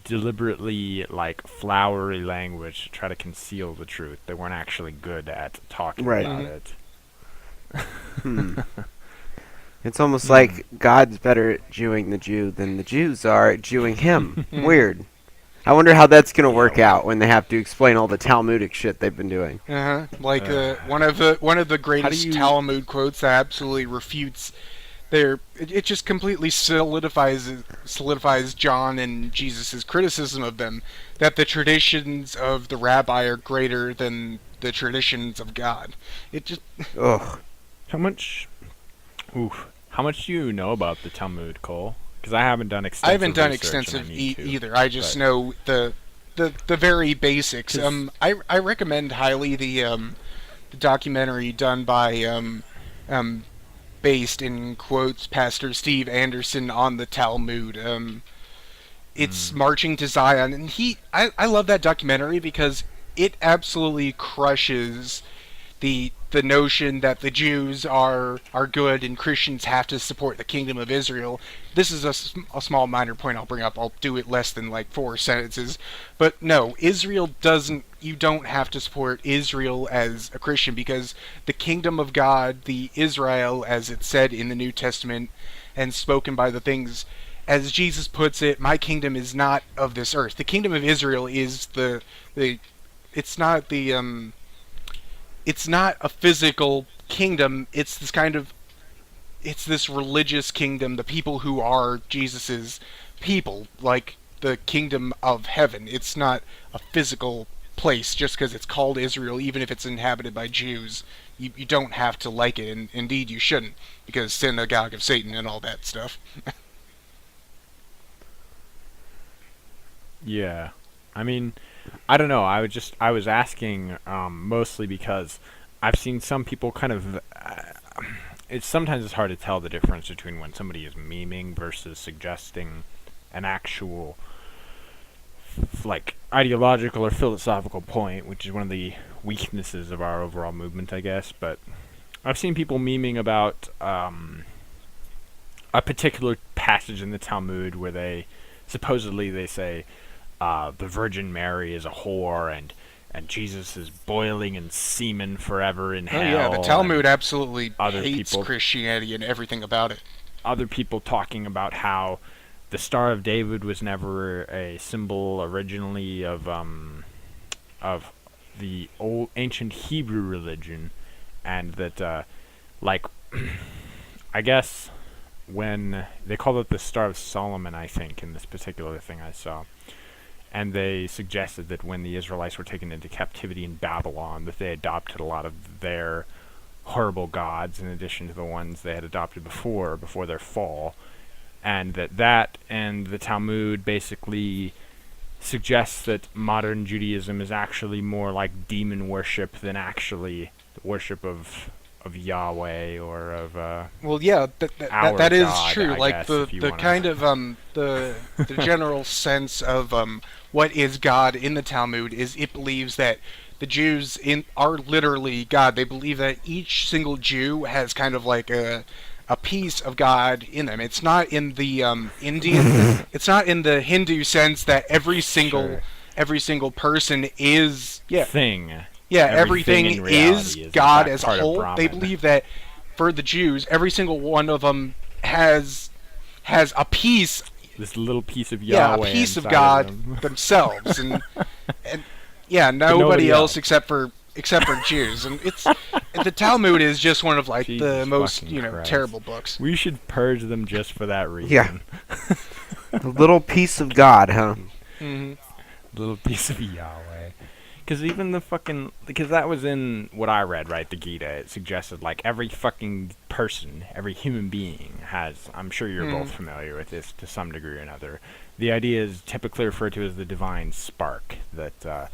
deliberately, like, flowery language to try to conceal the truth. They weren't actually good at talking about it. It's almost like God's better at Jewing the Jew than the Jews are at Jewing him. Weird. I wonder how that's going to work out when they have to explain all the Talmudic shit they've been doing. Like one of the greatest Talmud quotes that absolutely refutes it just completely solidifies John and Jesus' criticism of them, that the traditions of the rabbi are greater than the traditions of God. It just Ugh. How much do you know about the Talmud, Cole? Because I haven't done extensive. I haven't done research, extensive and I need to, either. I just know the very basics. I recommend highly the documentary done by based, in quotes, Pastor Steve Anderson on the Talmud. It's Mm. Marching to Zion, and I love that documentary because it absolutely crushes the notion that the Jews are good and Christians have to support the kingdom of Israel. This is a small minor point I'll bring up. I'll do it less than like 4 sentences. But no, Israel doesn't. You don't have to support Israel as a Christian because the kingdom of God, the Israel, as it's said in the New Testament and spoken by the things, as Jesus puts it, my kingdom is not of this earth. The kingdom of Israel is the it's not the it's not a physical kingdom. It's this religious kingdom. The people who are Jesus's people, like the kingdom of heaven. It's not a physical place just because it's called Israel, even if it's inhabited by Jews. You don't have to like it, and indeed you shouldn't, because synagogue of Satan and all that stuff. Yeah. I mean, I don't know. I was asking mostly because I've seen some people kind of. It's sometimes it's hard to tell the difference between when somebody is memeing versus suggesting an actual like ideological or philosophical point, which is one of the weaknesses of our overall movement, I guess. But I've seen people memeing about a particular passage in the Talmud where supposedly they say the Virgin Mary is a whore and Jesus is boiling in semen forever in Oh hell. yeah, the Talmud absolutely other hates people Christianity and everything about it. other people talking about how the Star of David was never a symbol originally of the old ancient Hebrew religion, and that like I guess when they called it the Star of Solomon, I think, in this particular thing I saw. And they suggested that when the Israelites were taken into captivity in Babylon, that they adopted a lot of their horrible gods in addition to the ones they had adopted before their fall, and that and the Talmud basically suggests that modern Judaism is actually more like demon worship than actually the worship of Yahweh or of Well, yeah, our that is God, true. I Like guess, the if you the wanna. kind of the general sense of what is God in the Talmud is it believes that the Jews are literally God. They believe that each single Jew has kind of like a piece of God in them. It's not in the Indian. It's not in the Hindu sense that Sure. every single person is, yeah, Thing. yeah, Everything everything in is reality is in God fact as a part of whole. They Brahman. believe that for the Jews, every single one of them has has a piece, This little piece of yeah, a Yahweh piece of inside of God them. themselves, and yeah, But nobody nobody else else. except for Jews. And it's the Talmud is just one of like the Jesus most fucking Christ. terrible books. We should purge them just for that Yeah. reason. A little piece of God, huh? Hmm. Little piece of Yahweh. Because even because that was in what I read, right? The Gita. It suggested like every fucking person, every human being has. I'm sure you're both familiar with this to some degree or another. The idea is typically referred to as the divine spark. That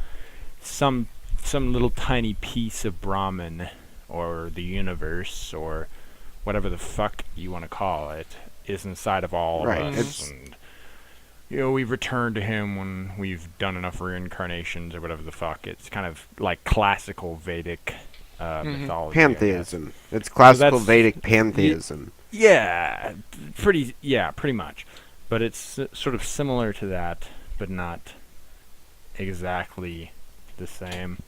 some little tiny piece of Brahman or the universe or whatever the fuck you want to call it is inside of all of Right. us. It's And we return to him when we've done enough reincarnations or whatever the fuck. It's kind of like classical Vedic mythology, I guess. pantheism. It's classical that's- Vedic pantheism. Yeah, pretty much. But it's sort of similar to that, but not exactly the same.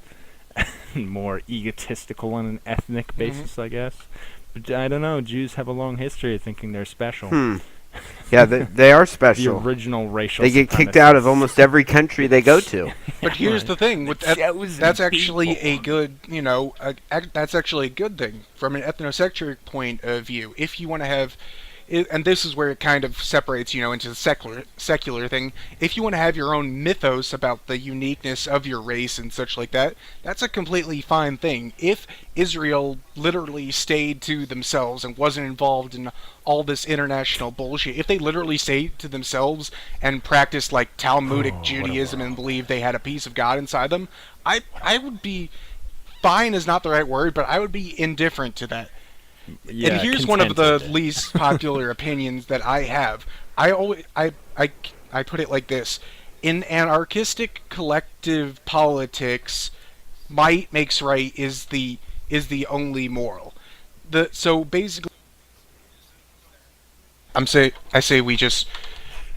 More egotistical on an ethnic basis, I guess. But I don't know. Jews have a long history of thinking they're special. Yeah, they are The special. original racial. They get kicked out of supremacists. almost every country they go to. But here's the thing: with that, chosen that's actually people. a good, that's actually a good thing from an ethnocentric point of view. If you want to have, and this is where it kind of separates, into the secular thing. If you want to have your own mythos about the uniqueness of your race and such like that, that's a completely fine thing. If Israel literally stayed to themselves and wasn't involved in all this international bullshit, if they literally stayed to themselves and practiced like Talmudic Judaism and believed they had a piece of God inside them, I would be, fine is not the right word, but I would be indifferent to that. And Yeah, here's one of the contented. least popular opinions that I have. I always I put it like this: in anarchistic collective politics, might makes right is the only moral. The so basically, I say we just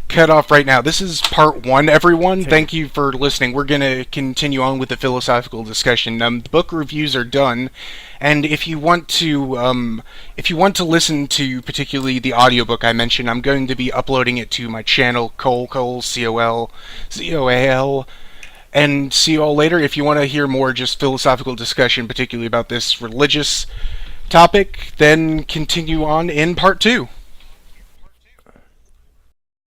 cut off right now. This is part one, everyone. Take it. Thank you for listening. We're going to continue on with the philosophical discussion. The book reviews are done, and if you want to listen to particularly the audiobook I mentioned, I'm going to be uploading it to my channel, Cole, and see you all later. If you want to hear more just philosophical discussion, particularly about this religious topic, then continue on in part two.